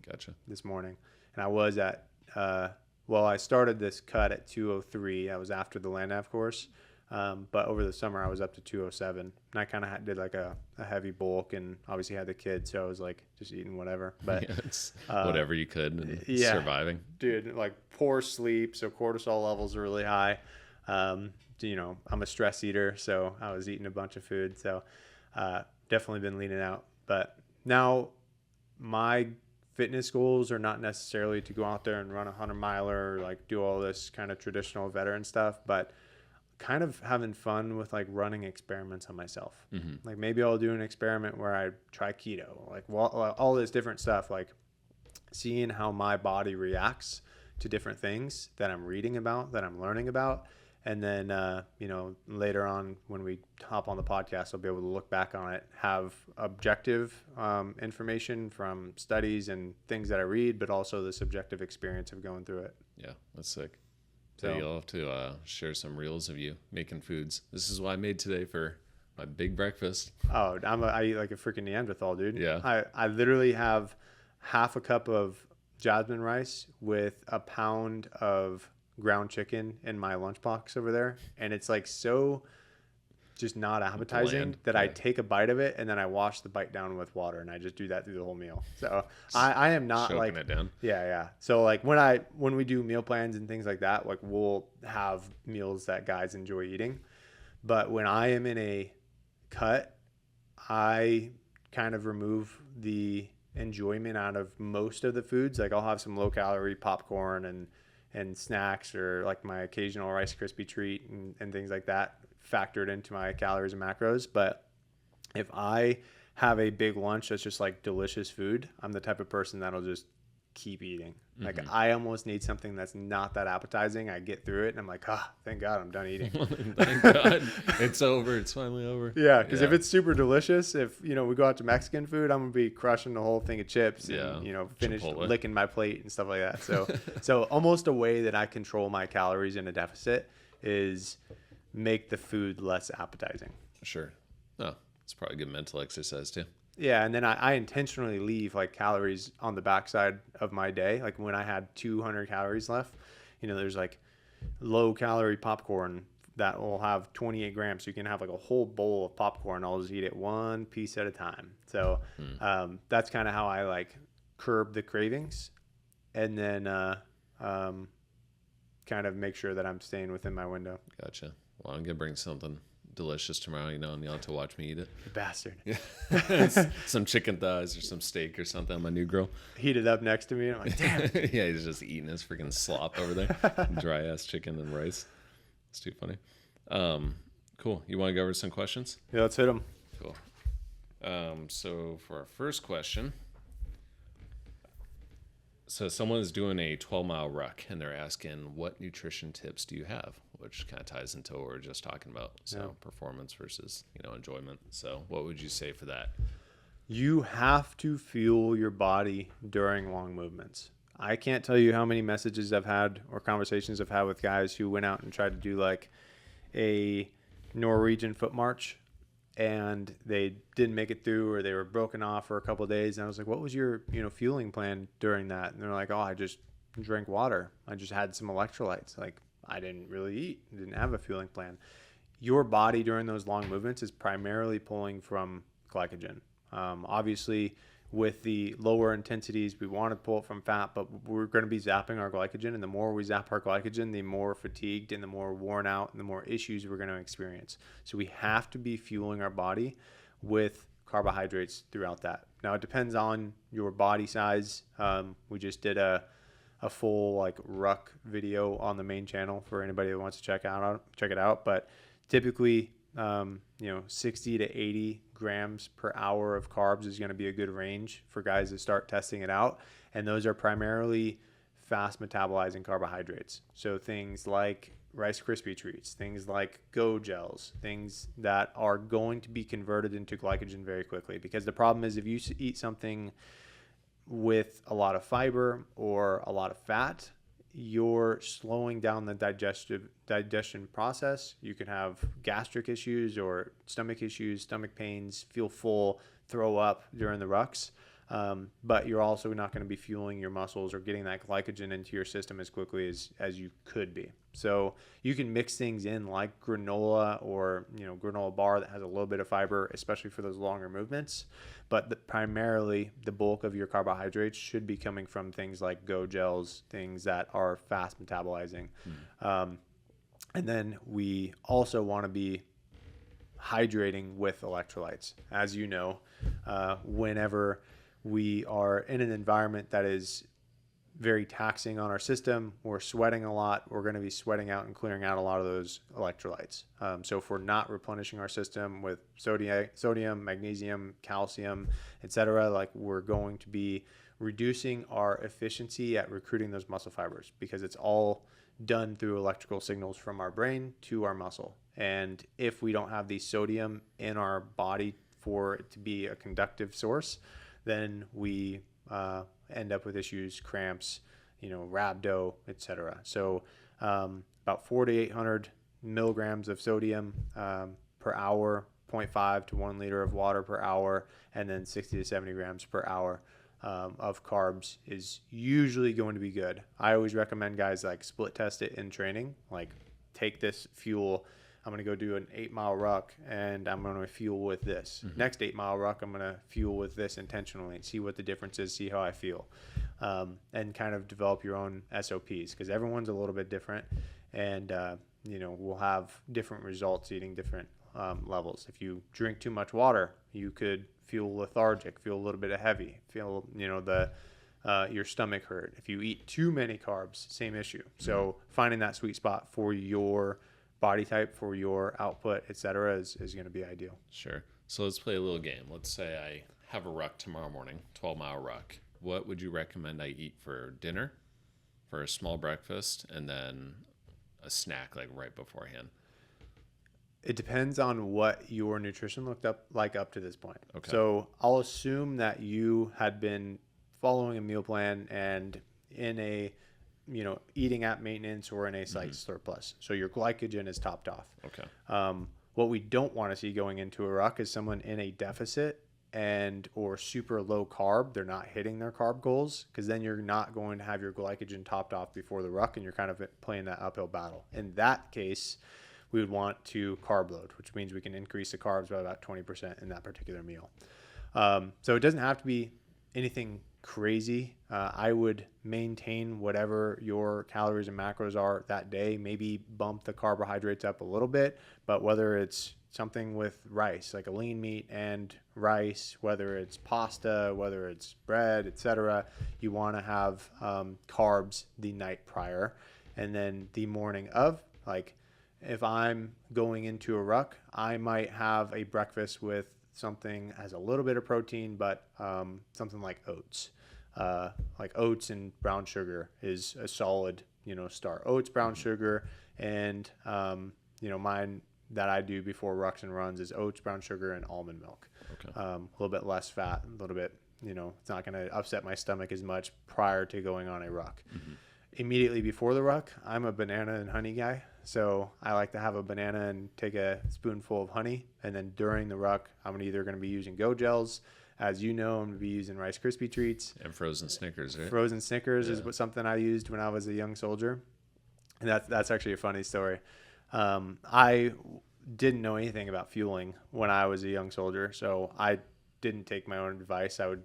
Gotcha. This morning. And I was at, I started this cut at 203. I was after the land nav course. But over the summer I was up to 207. And I kind of did like a heavy bulk and obviously had the kids. So I was like just eating whatever, but it's whatever you could and surviving. Dude, like poor sleep. So cortisol levels are really high. I'm a stress eater, so I was eating a bunch of food. So, definitely been leaning out, but now my fitness goals are not necessarily to go out there and run a 100-miler or like do all this kind of traditional veteran stuff, but kind of having fun with like running experiments on myself. Like maybe I'll do an experiment where I try keto, like all this different stuff, like seeing how my body reacts to different things that I'm reading about, that I'm learning about. And then, later on when we hop on the podcast, I'll be able to look back on it, have objective information from studies and things that I read, but also the subjective experience of going through it. Yeah, that's sick. So you'll have to share some reels of you making foods. This is what I made today for my big breakfast. Oh, I eat like a freaking Neanderthal, dude. Yeah. I literally have half a cup of jasmine rice with a pound of ground chicken in my lunchbox over there, and it's like so just not appetizing that I take a bite of it and then I wash the bite down with water, and I just do that through the whole meal. So I am not choking like it down. Yeah. So like when we do meal plans and things like that, like we'll have meals that guys enjoy eating, but when I am in a cut, I kind of remove the enjoyment out of most of the foods. Like I'll have some low calorie popcorn and snacks, or like my occasional Rice Krispie treat and things like that factored into my calories and macros. But if I have a big lunch that's just like delicious food, I'm the type of person that'll just keep eating. Like I almost need something that's not that appetizing. I get through it and I'm like, thank God I'm done eating. Thank God it's over. It's finally over. Yeah, because if it's super delicious, if we go out to Mexican food, I'm gonna be crushing the whole thing of chips and finish licking my plate and stuff like that. So almost a way that I control my calories in a deficit is make the food less appetizing. Sure. Oh, it's probably a good mental exercise too. Yeah, and then I intentionally leave like calories on the backside of my day. Like when I had 200 calories left, there's like low calorie popcorn that will have 28 grams. So you can have like a whole bowl of popcorn. I'll just eat it one piece at a time. So that's kind of how I like curb the cravings, and then kind of make sure that I'm staying within my window. Gotcha. Well, I'm going to bring something delicious tomorrow, and you'll have to watch me eat it. You bastard. Yeah. Some chicken thighs or some steak or something on my new grill. Heat it up next to me, and I'm like, damn. Yeah, he's just eating his freaking slop over there. Dry ass chicken and rice. It's too funny. Cool. You want to go over some questions? Yeah, let's hit them. Cool. So for our first question, so someone is doing a 12-mile ruck and they're asking, what nutrition tips do you have? Which kind of ties into what we were just talking about. So performance versus, enjoyment. So what would you say for that? You have to fuel your body during long movements. I can't tell you how many messages I've had or conversations I've had with guys who went out and tried to do like a Norwegian foot march and they didn't make it through, or they were broken off for a couple of days. And I was like, what was your, fueling plan during that? And they're like, oh, I just drank water. I just had some electrolytes. Like, I didn't really eat. I didn't have a fueling plan. Your body during those long movements is primarily pulling from glycogen. Obviously, with the lower intensities, we want to pull it from fat, but we're going to be zapping our glycogen. And the more we zap our glycogen, the more fatigued and the more worn out and the more issues we're going to experience. So we have to be fueling our body with carbohydrates throughout that. Now, it depends on your body size. We just did a full like ruck video on the main channel for anybody that wants to check it out. But typically, 60 to 80 grams per hour of carbs is going to be a good range for guys to start testing it out. And those are primarily fast metabolizing carbohydrates. So things like Rice Krispie treats, things like Go gels, things that are going to be converted into glycogen very quickly. Because the problem is if you eat something with a lot of fiber or a lot of fat, you're slowing down the digestion process. You can have gastric issues or stomach issues, stomach pains, feel full, throw up during the rucks. But you're also not going to be fueling your muscles or getting that glycogen into your system as quickly as you could be. So you can mix things in like granola or, granola bar that has a little bit of fiber, especially for those longer movements. But primarily the bulk of your carbohydrates should be coming from things like Go gels, things that are fast metabolizing. And then we also want to be hydrating with electrolytes. As you know, whenever we are in an environment that is very taxing on our system, we're sweating a lot, we're going to be sweating out and clearing out a lot of those electrolytes. So if we're not replenishing our system with sodium, magnesium, calcium, etc., like we're going to be reducing our efficiency at recruiting those muscle fibers, because it's all done through electrical signals from our brain to our muscle. And if we don't have the sodium in our body for it to be a conductive source, then we end up with issues, cramps, rhabdo, etc. So about 400 to 800 milligrams of sodium per hour, 0.5 to 1 liter of water per hour, and then 60 to 70 grams per hour of carbs is usually going to be good. I always recommend guys like split test it in training, like take this fuel. I'm going to go do an 8-mile ruck and I'm going to fuel with this. Next 8-mile ruck, I'm going to fuel with this intentionally and see what the difference is, see how I feel, and kind of develop your own SOPs, because everyone's a little bit different, and we'll have different results eating different levels. If you drink too much water, you could feel lethargic, feel a little bit of heavy, feel your stomach hurt. If you eat too many carbs, same issue. So finding that sweet spot for your body type, for your output, etc., is going to be ideal. Sure. So let's play a little game. Let's say I have a ruck tomorrow morning, 12-mile ruck. What would you recommend I eat for dinner, for a small breakfast, and then a snack like right beforehand? It depends on what your nutrition looked up to this point. Okay. So I'll assume that you had been following a meal plan and in a eating at maintenance or in a site surplus. So your glycogen is topped off. Okay. What we don't want to see going into a ruck is someone in a deficit or super low carb. They're not hitting their carb goals, because then you're not going to have your glycogen topped off before the ruck, and you're kind of playing that uphill battle. In that case, we would want to carb load, which means we can increase the carbs by about 20% in that particular meal. So it doesn't have to be anything crazy. I would maintain whatever your calories and macros are that day, maybe bump the carbohydrates up a little bit, but whether it's something with rice, like a lean meat and rice, whether it's pasta, whether it's bread, etc., you want to have carbs the night prior, and then the morning of, like if I'm going into a ruck, I might have a breakfast with something as a little bit of protein, but something like oats. Like oats and brown sugar is a solid, start. Oats, brown sugar, and mine that I do before rucks and runs is oats, brown sugar, and almond milk. Okay. A little bit less fat, a little bit, it's not going to upset my stomach as much prior to going on a ruck. Mm-hmm. Immediately before the ruck, I'm a banana and honey guy. So I like to have a banana and take a spoonful of honey. And then during the ruck, I'm either going to be using Go Gels. As you know, I'm going to be using Rice Krispie treats. And frozen Snickers, right? Frozen Snickers is something I used when I was a young soldier. And that's actually a funny story. I didn't know anything about fueling when I was a young soldier, so I didn't take my own advice. I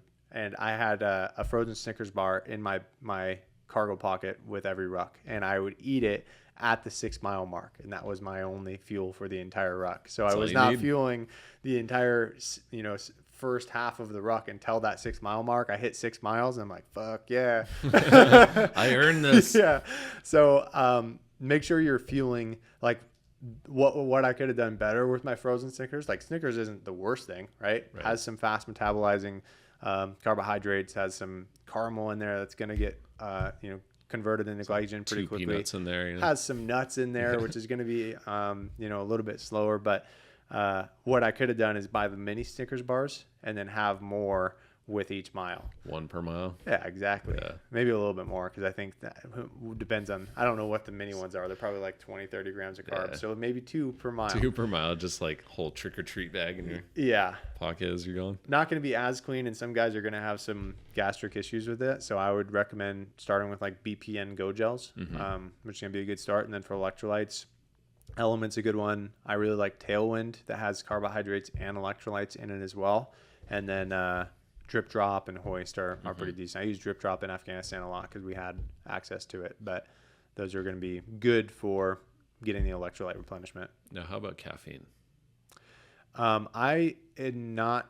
had a frozen Snickers bar in my cargo pocket with every ruck, and I would eat it at the 6 mile mark, and that was my only fuel for the entire ruck. So I was not fueling the entire first half of the ruck until that 6 mile mark. I hit 6 miles and I'm like, fuck yeah. I earned this. Yeah. So make sure you're fueling. Like what I could have done better with my frozen Snickers. Like Snickers isn't the worst thing, right? Has some fast metabolizing carbohydrates, has some caramel in there that's going to get converted into glycogen pretty quickly. Peanuts in there, has some nuts in there, which is going to be a little bit slower. But what I could have done is buy the mini Snickers bars and then have more with each mile. 1 per mile. Yeah, exactly. Yeah. Maybe a little bit more, because I think that depends on, I don't know what the mini ones are. They're probably like 20, 30 grams of carbs. Yeah. So maybe 2 per mile. 2 per mile, just like whole trick or treat bag in your pocket as you're going. Not going to be as clean, and some guys are going to have some gastric issues with it. So I would recommend starting with like BPN Go Gels, which is going to be a good start. And then for electrolytes, Element's a good one. I really like Tailwind that has carbohydrates and electrolytes in it as well. And then Drip Drop and Hoist are pretty decent. I use Drip Drop in Afghanistan a lot because we had access to it, but those are going to be good for getting the electrolyte replenishment. Now, how about caffeine? I am not.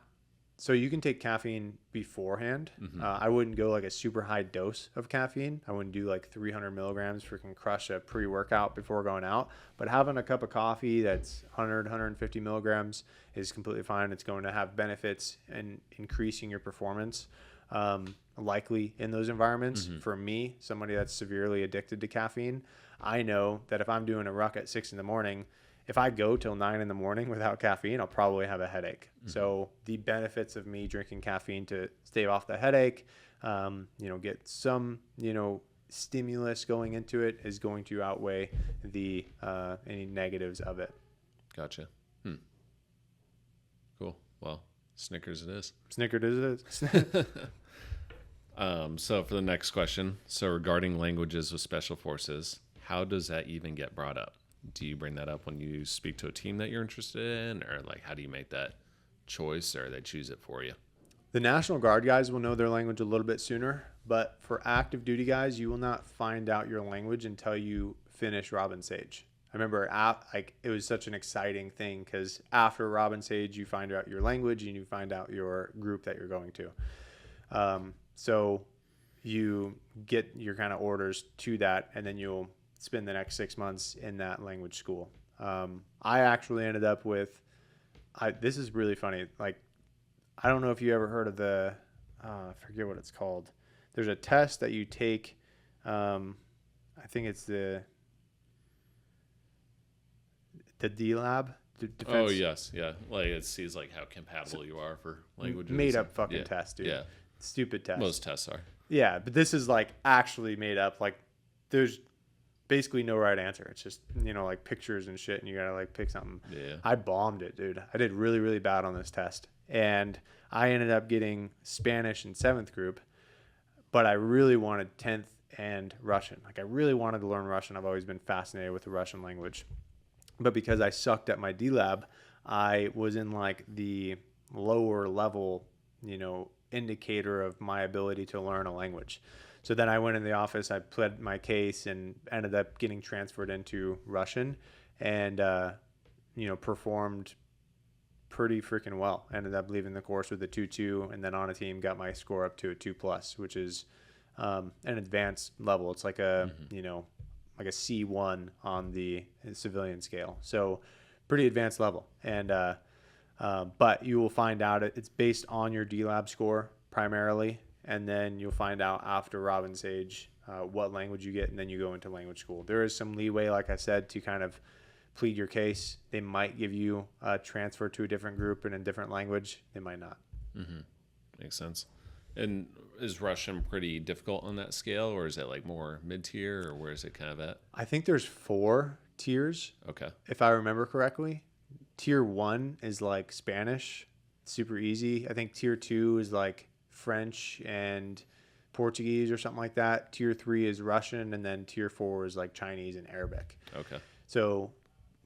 So you can take caffeine beforehand. I wouldn't go like a super high dose of caffeine. I wouldn't do like 300 milligrams freaking crush a pre-workout before going out. But having a cup of coffee that's 100, 150 milligrams is completely fine. It's going to have benefits in increasing your performance, likely in those environments. For me, somebody that's severely addicted to caffeine, I know that if I'm doing a ruck at 6 in the morning, if I go till 9 in the morning without caffeine, I'll probably have a headache. So the benefits of me drinking caffeine to stave off the headache, get some, stimulus going into it is going to outweigh the any negatives of it. Gotcha. Cool. Well, Snickers it is. Snickers it is. So for the next question, regarding languages with special forces, how does that even get brought up? Do you bring that up when you speak to a team that you're interested in, or like how do you make that choice, or they choose it for you? The National Guard guys will know their language a little bit sooner, but for active duty guys, you will not find out your language until you finish Robin Sage. I remember it was such an exciting thing because after Robin Sage, you find out your language and you find out your group that you're going to. So you get your kind of orders to that, and then you'll spend the next 6 months in that language school. I actually ended up with, this is really funny. Like, I don't know if you ever heard of I forget what it's called. There's a test that you take. I think it's the D-Lab. Oh, yes. Yeah. Like it sees like how compatible you are for languages. Made up fucking test, dude. Yeah. Stupid test. Most tests are. Yeah. But this is like actually made up. Like there's basically no right answer. It's just, like pictures and shit, and you gotta like pick something. Yeah. I bombed it, dude. I did really, really bad on this test. And I ended up getting Spanish in 7th group, but I really wanted 10th and Russian. Like I really wanted to learn Russian. I've always been fascinated with the Russian language. But because I sucked at my D-Lab, I was in like the lower level, indicator of my ability to learn a language. So then I went in the office, I pled my case, and ended up getting transferred into Russian and, performed pretty freaking well. Ended up leaving the course with a 2.2, and then on a team got my score up to a 2+, which is an advanced level. It's like a, like a C1 on the civilian scale. So pretty advanced level. And but you will find out it's based on your D-Lab score primarily, and then you'll find out after Robin's age what language you get, and then you go into language school. There is some leeway, like I said, to kind of plead your case. They might give you a transfer to a different group in a different language. They might not. Mm-hmm. Makes sense. And is Russian pretty difficult on that scale, or is it like more mid-tier, or where is it kind of at? I think there's 4 tiers. Okay. If I remember correctly. Tier 1 is like Spanish, super easy. I think tier 2 is like French and Portuguese or something like that. Tier 3 is Russian, and then tier 4 is like Chinese and Arabic. Okay. So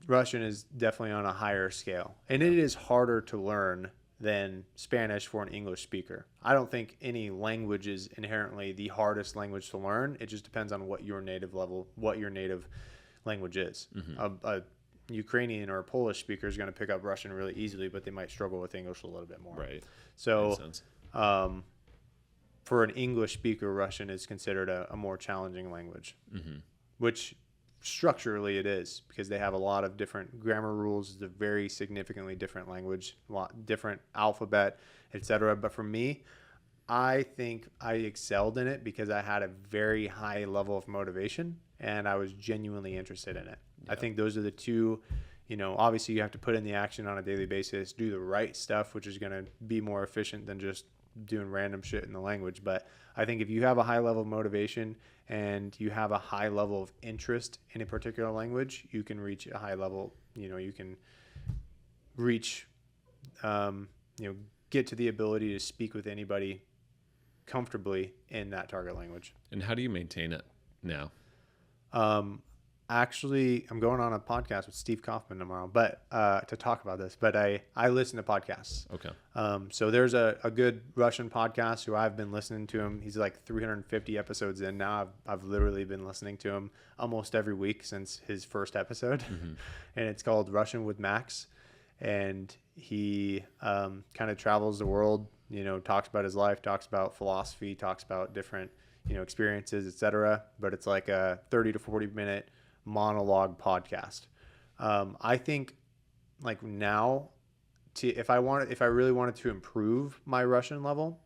Russian is definitely on a higher scale, and it is harder to learn than Spanish for an English speaker. I don't think any language is inherently the hardest language to learn. It just depends on what your native language is. Mm-hmm. A Ukrainian or a Polish speaker is going to pick up Russian really easily, but they might struggle with English a little bit more. Right. So for an English speaker, Russian is considered a more challenging language, mm-hmm. which structurally it is, because they have a lot of different grammar rules. It's a very significantly different language, a lot different alphabet, etc. But for me, I think I excelled in it because I had a very high level of motivation and I was genuinely interested in it. Yeah. I think those are the two, obviously you have to put in the action on a daily basis, do the right stuff, which is going to be more efficient than just doing random shit in the language. But I think if you have a high level of motivation and you have a high level of interest in a particular language, you can reach a high level, you can reach, get to the ability to speak with anybody comfortably in that target language. And how do you maintain it now? Actually, I'm going on a podcast with Steve Kaufman tomorrow, but to talk about this. But I listen to podcasts. Okay. So there's a good Russian podcast who I've been listening to him. He's like 350 episodes in now. I've literally been listening to him almost every week since his first episode, mm-hmm. and it's called Russian with Max. And he kind of travels the world. Talks about his life, talks about philosophy, talks about different experiences, etc. But it's like a 30 to 40 minute monologue podcast. I think like now, if I really wanted to improve my Russian level,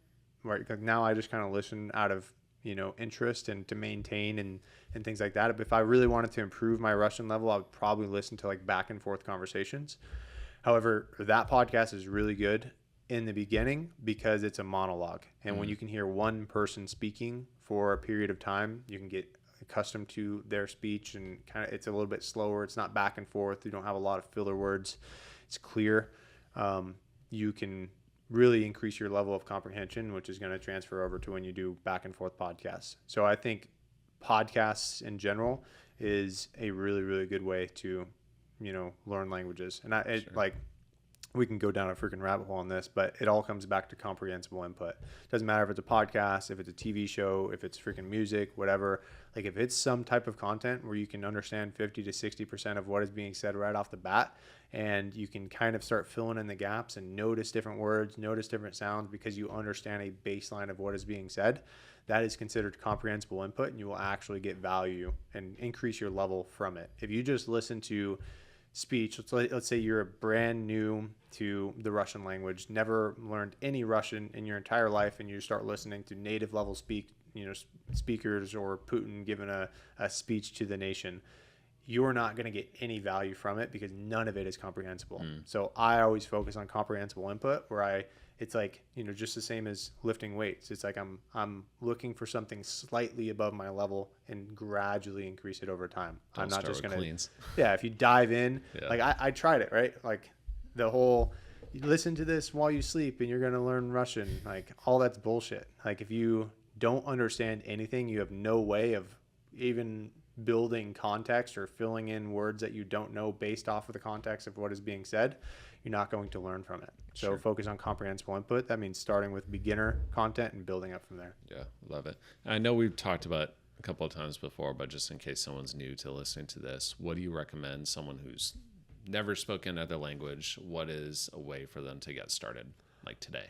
right? Like now I just kind of listen out of interest and to maintain and things like that. But if I really wanted to improve my Russian level, I would probably listen to like back and forth conversations. However, that podcast is really good in the beginning because it's a monologue, and when you can hear one person speaking for a period of time, you can get accustomed to their speech, and kind of it's a little bit slower. It's not back and forth. You don't have a lot of filler words. It's clear. You can really increase your level of comprehension, which is going to transfer over to when you do back and forth podcasts. So I think podcasts in general is a really, really good way to, learn languages. And sure. We can go down a freaking rabbit hole on this, but it all comes back to comprehensible input. Doesn't matter if it's a podcast, if it's a TV show, if it's freaking music, whatever. Like if it's some type of content where you can understand 50 to 60% of what is being said right off the bat, and you can kind of start filling in the gaps and notice different words, notice different sounds because you understand a baseline of what is being said, that is considered comprehensible input, and you will actually get value and increase your level from it. If you just listen to speech, let's say you're brand new to the Russian language, never learned any Russian in your entire life, and you start listening to native level speakers or Putin giving a speech to the nation, you're not going to get any value from it because none of it is comprehensible. So I always focus on comprehensible input, where it's like, just the same as lifting weights. It's like I'm looking for something slightly above my level and gradually increase it over time. Don't I'm not just going cleans. Yeah, if you dive in, like I tried it, right? Like the whole, you listen to this while you sleep and you're going to learn Russian, like all that's bullshit. Like if you don't understand anything, you have no way of even building context or filling in words that you don't know based off of the context of what is being said, you're not going to learn from it. So sure. Focus on comprehensible input. That means starting with beginner content and building up from there. Yeah, love it. I know we've talked about it a couple of times before, but just in case someone's new to listening to this, what do you recommend someone who's never spoken another language? What is a way for them to get started, like today?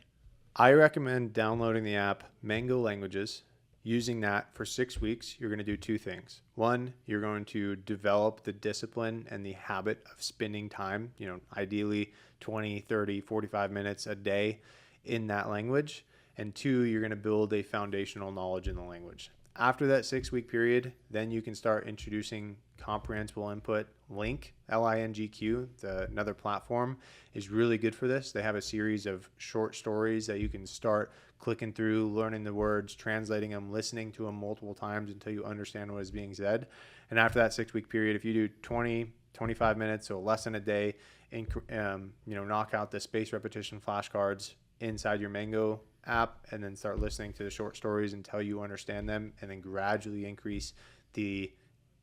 I recommend downloading the app Mango Languages. using that for 6 weeks, you're going to do two things. One, you're going to develop the discipline and the habit of spending time, ideally 20, 30, 45 minutes a day in that language. And two, you're going to build a foundational knowledge in the language. After that 6-week period, then you can start introducing comprehensible input. Link, Lingq, another platform, is really good for this. They have a series of short stories that you can start clicking through, learning the words, translating them, listening to them multiple times until you understand what is being said. And after that 6-week period, if you do 20, 25 minutes, so less than a day, knock out the space repetition flashcards inside your Mango app, and then start listening to the short stories until you understand them, and then gradually increase the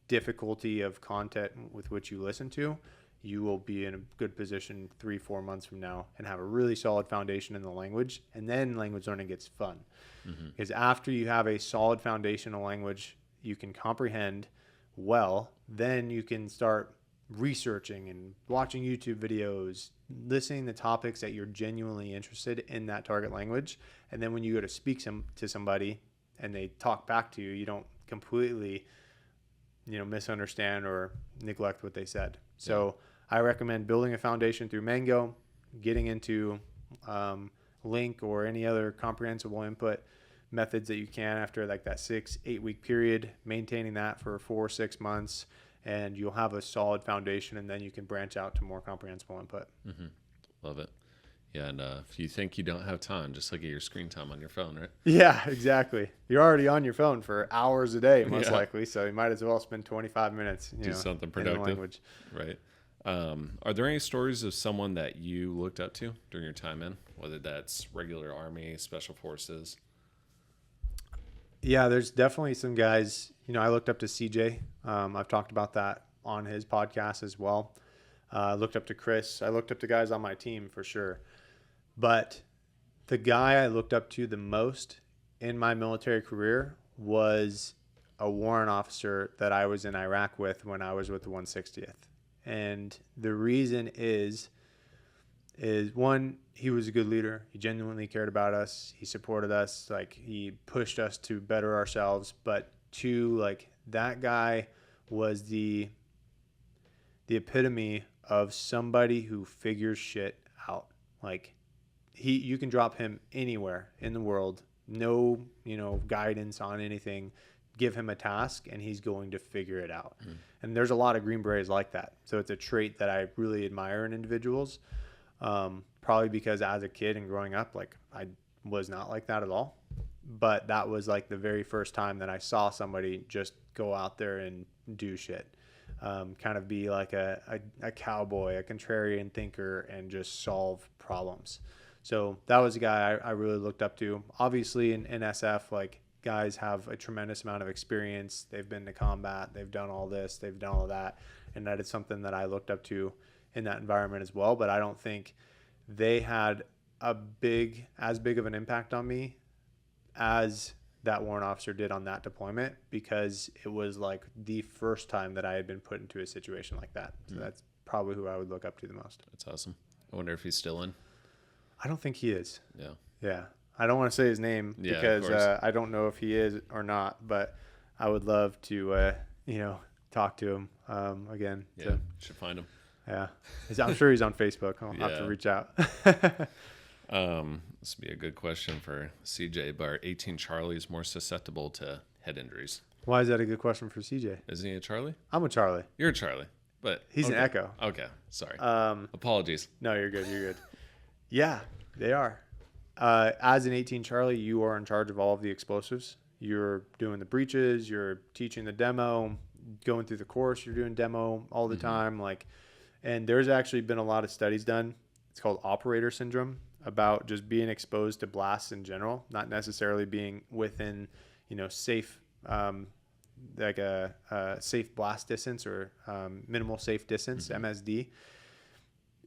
difficulty of content with which you listen to, you will be in a good position 3-4 months from now and have a really solid foundation in the language. And then language learning gets fun, because after you have a solid foundational language you can comprehend well, then you can start researching and watching YouTube videos, listening to topics that you're genuinely interested in that target language. And then when you go to speak to somebody and they talk back to you, you don't completely, misunderstand or neglect what they said. So I recommend building a foundation through Mango, getting into Link or any other comprehensible input methods that you can after like that 6-8 week period, maintaining that for 4-6 months, and you'll have a solid foundation, and then you can branch out to more comprehensible input. Love it. Yeah, and if you think you don't have time, just look at your screen time on your phone, right? Yeah, exactly. You're already on your phone for hours a day, most likely, so you might as well spend 25 minutes. Do something productive. In the language. Right. Are there any stories of someone that you looked up to during your time in, whether that's regular Army, Special Forces? Yeah, there's definitely some guys. I looked up to CJ. I've talked about that on his podcast as well. I looked up to Chris. I looked up to guys on my team for sure. But the guy I looked up to the most in my military career was a warrant officer that I was in Iraq with when I was with the 160th. And the reason is one, he was a good leader. He genuinely cared about us. He supported us. Like, he pushed us to better ourselves. But two, like, that guy was the epitome of somebody who figures shit out. Like, you can drop him anywhere in the world. No, guidance on anything. Give him a task and he's going to figure it out. And there's a lot of Green Berets like that. So it's a trait that I really admire in individuals. Probably because as a kid and growing up, like, I was not like that at all. But that was like the very first time that I saw somebody just go out there and do shit. Kind of be like a cowboy, a contrarian thinker, and just solve problems. So that was a guy I really looked up to. Obviously in SF, like, guys have a tremendous amount of experience. They've been to combat. They've done all this. They've done all that. And that is something that I looked up to in that environment as well. But I don't think they had as big of an impact on me as that warrant officer did on that deployment, because it was like the first time that I had been put into a situation like that. So that's probably who I would look up to the most. That's awesome. I wonder if he's still in. I don't think he is. Yeah. I don't want to say his name because I don't know if he is or not, but I would love to, talk to him again. Yeah, should find him. Yeah. I'm sure he's on Facebook. I'll have to reach out. This would be a good question for CJ, but are 18 Charlies more susceptible to head injuries? Why is that a good question for CJ? Isn't he a Charlie? I'm a Charlie. You're a Charlie, but he's an Echo. Okay, sorry. Apologies. No, you're good. Yeah, they are. As an 18 Charlie, you are in charge of all of the explosives. You're doing the breaches, you're teaching the demo, going through the course, you're doing demo all the time. And there's actually been a lot of studies done. It's called operator syndrome, about just being exposed to blasts in general, not necessarily being within, safe, like a safe blast distance or minimal safe distance, MSD.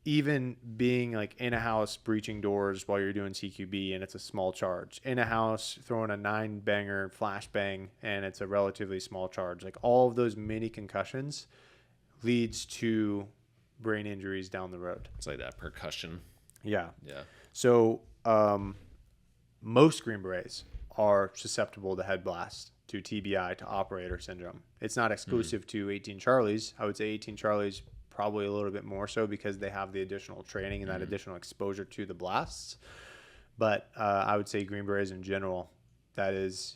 Even being like in a house breaching doors while you're doing CQB and it's a small charge, in a house throwing a 9-banger flashbang and it's a relatively small charge, like all of those mini concussions leads to brain injuries down the road. It's like that percussion. Yeah. Yeah. So most Green Berets are susceptible to head blast, to TBI, to operator syndrome. It's not exclusive to 18 Charlies. I would say 18 Charlies probably a little bit more so because they have the additional training and that additional exposure to the blasts. But I would say Green Berets in general, that is,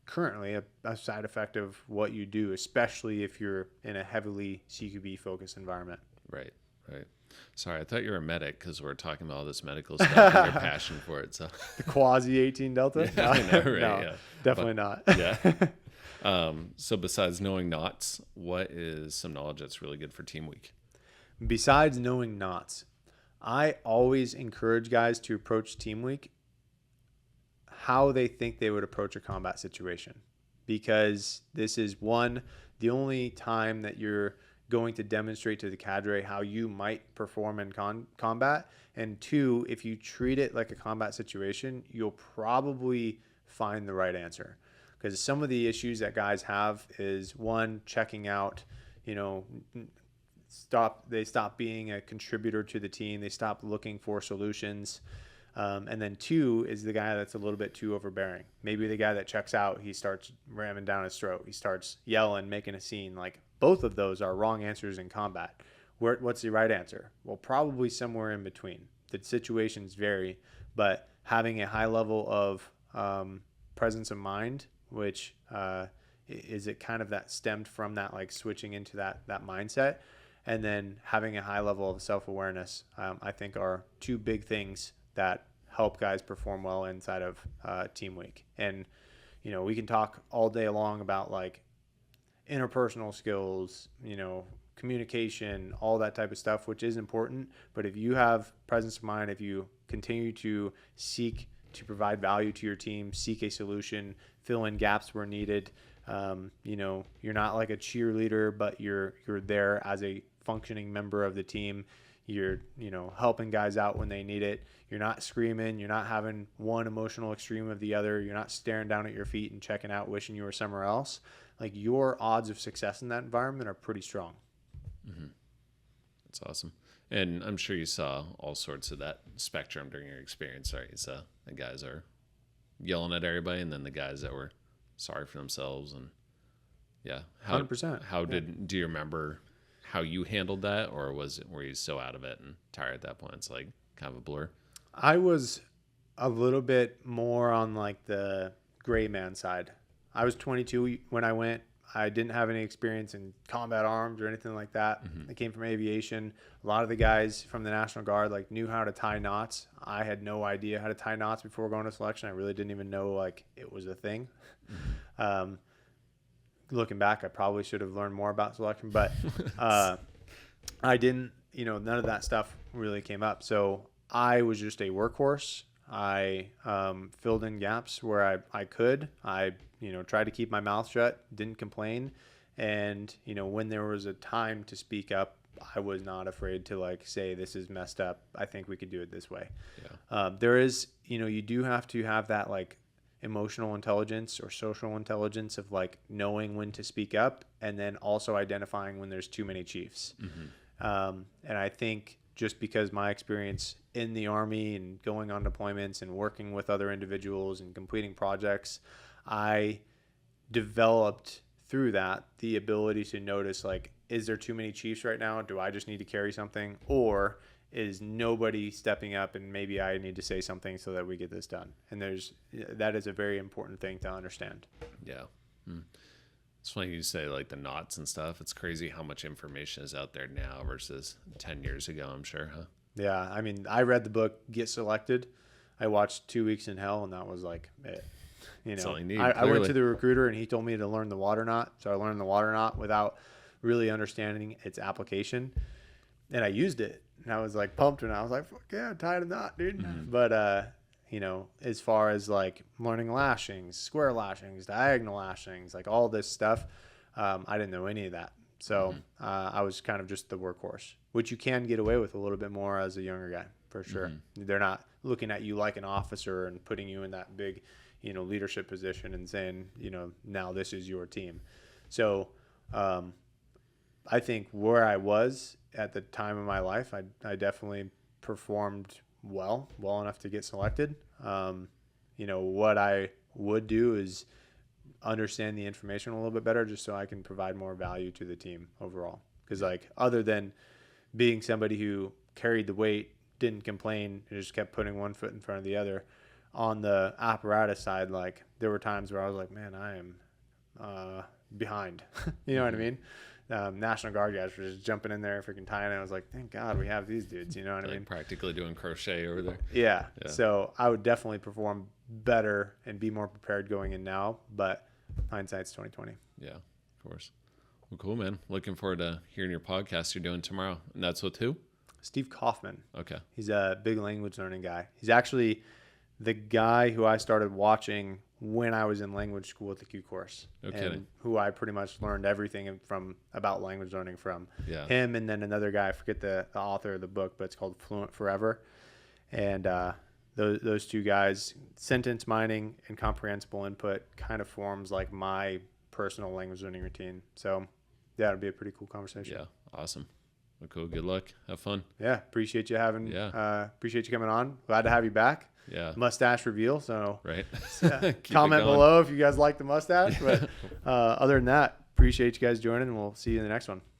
currently a side effect of what you do, especially if you're in a heavily CQB focused environment. Right. Sorry, I thought you were a medic because we're talking about all this medical stuff and your passion for it. So the quasi 18 Delta? Yeah, I know, right? No, Yeah. definitely not. Yeah. So besides knowing knots, what is some knowledge that's really good for team week? Besides knowing knots, I always encourage guys to approach team week how they think they would approach a combat situation, because this is the only time that you're going to demonstrate to the cadre how you might perform in combat, and two, if you treat it like a combat situation, you'll probably find the right answer. Because some of the issues that guys have is, one, checking out, they stop being a contributor to the team, they stop looking for solutions. And then two is the guy that's a little bit too overbearing. Maybe the guy that checks out, he starts ramming down his throat. He starts yelling, making a scene. Like, both of those are wrong answers in combat. What's the right answer? Well, probably somewhere in between. The situations vary, but having a high level of presence of mind, which is it kind of that stemmed from that, like switching into that mindset, and then having a high level of self-awareness, I think are two big things that help guys perform well inside of team week. And we can talk all day long about like interpersonal skills, communication, all that type of stuff, which is important. But if you have presence of mind, if you continue to seek to provide value to your team, seek a solution, fill in gaps where needed, you're not like a cheerleader, but you're there as a functioning member of the team. You're, helping guys out when they need it. You're not screaming. You're not having one emotional extreme of the other. You're not staring down at your feet and checking out, wishing you were somewhere else. Like, your odds of success in that environment are pretty strong. Mm-hmm. That's awesome. And I'm sure you saw all sorts of that spectrum during your experience, right? You saw the guys are yelling at everybody, and then the guys that were sorry for themselves. And yeah, 100%. Do you remember how you handled that, or were you so out of it and tired at that point? It's like kind of a blur. I was a little bit more on like the gray man side. I was 22 when I went. I didn't have any experience in combat arms or anything like that. Mm-hmm. I came from aviation. A lot of the guys from the National Guard like knew how to tie knots. I had no idea how to tie knots before going to selection. I really didn't even know like it was a thing. Mm-hmm. Looking back, I probably should have learned more about selection, but I didn't, none of that stuff really came up. So I was just a workhorse. I filled in gaps where I could. I, tried to keep my mouth shut, didn't complain. And, when there was a time to speak up, I was not afraid to like say, this is messed up. I think we could do it this way. Yeah. There is, you do have to have that like emotional intelligence or social intelligence of like knowing when to speak up, and then also identifying when there's too many chiefs. Mm-hmm. And I think just because my experience in the Army and going on deployments and working with other individuals and completing projects, I developed through that the ability to notice like, is there too many chiefs right now? Do I just need to carry something? Or is nobody stepping up and maybe I need to say something so that we get this done? And that is a very important thing to understand. Yeah. It's funny you say like the knots and stuff. It's crazy how much information is out there now versus 10 years ago, I'm sure, huh? Yeah. I mean, I read the book, Get Selected. I watched 2 Weeks in Hell, and that was like it. That's all you need, I went to the recruiter and he told me to learn the water knot. So I learned the water knot without really understanding its application. And I used it. And I was like pumped, and I was like, fuck yeah, tied a knot, dude. Mm-hmm. But, as far as like learning lashings, square lashings, diagonal lashings, like all this stuff, I didn't know any of that. So I was kind of just the workhorse, which you can get away with a little bit more as a younger guy, for sure. Mm-hmm. They're not looking at you like an officer and putting you in that big, leadership position and saying, now this is your team. So I think where I was at the time of my life, I definitely performed well enough to get selected. what I would do is understand the information a little bit better just so I can provide more value to the team overall. Because like other than being somebody who carried the weight, didn't complain, and just kept putting one foot in front of the other, on the apparatus side, like there were times where I was like, man, I am behind. You know what I mean? National Guard guys were just jumping in there, freaking tying it. I was like, thank God we have these dudes. You know what I mean? Practically doing crochet over there. Yeah. So I would definitely perform better and be more prepared going in now, but hindsight's 2020. Yeah, of course. Well, cool, man. Looking forward to hearing your podcast you're doing tomorrow. And that's with who? Steve Kaufman. Okay. He's a big language learning guy. He's actually the guy who I started watching when I was in language school at the Q course. Okay. And who I pretty much learned everything about language learning from. Yeah. Him and then another guy, I forget the author of the book, but it's called Fluent Forever. And those two guys, sentence mining and comprehensible input, kind of forms like my personal language learning routine. So yeah, it'll be a pretty cool conversation. Yeah. Awesome. Well, cool. Good luck. Have fun. Yeah. Appreciate you appreciate you coming on. Glad to have you back. Yeah. Mustache reveal. So right. Comment below if you guys like the mustache. But other than that, appreciate you guys joining, and we'll see you in the next one.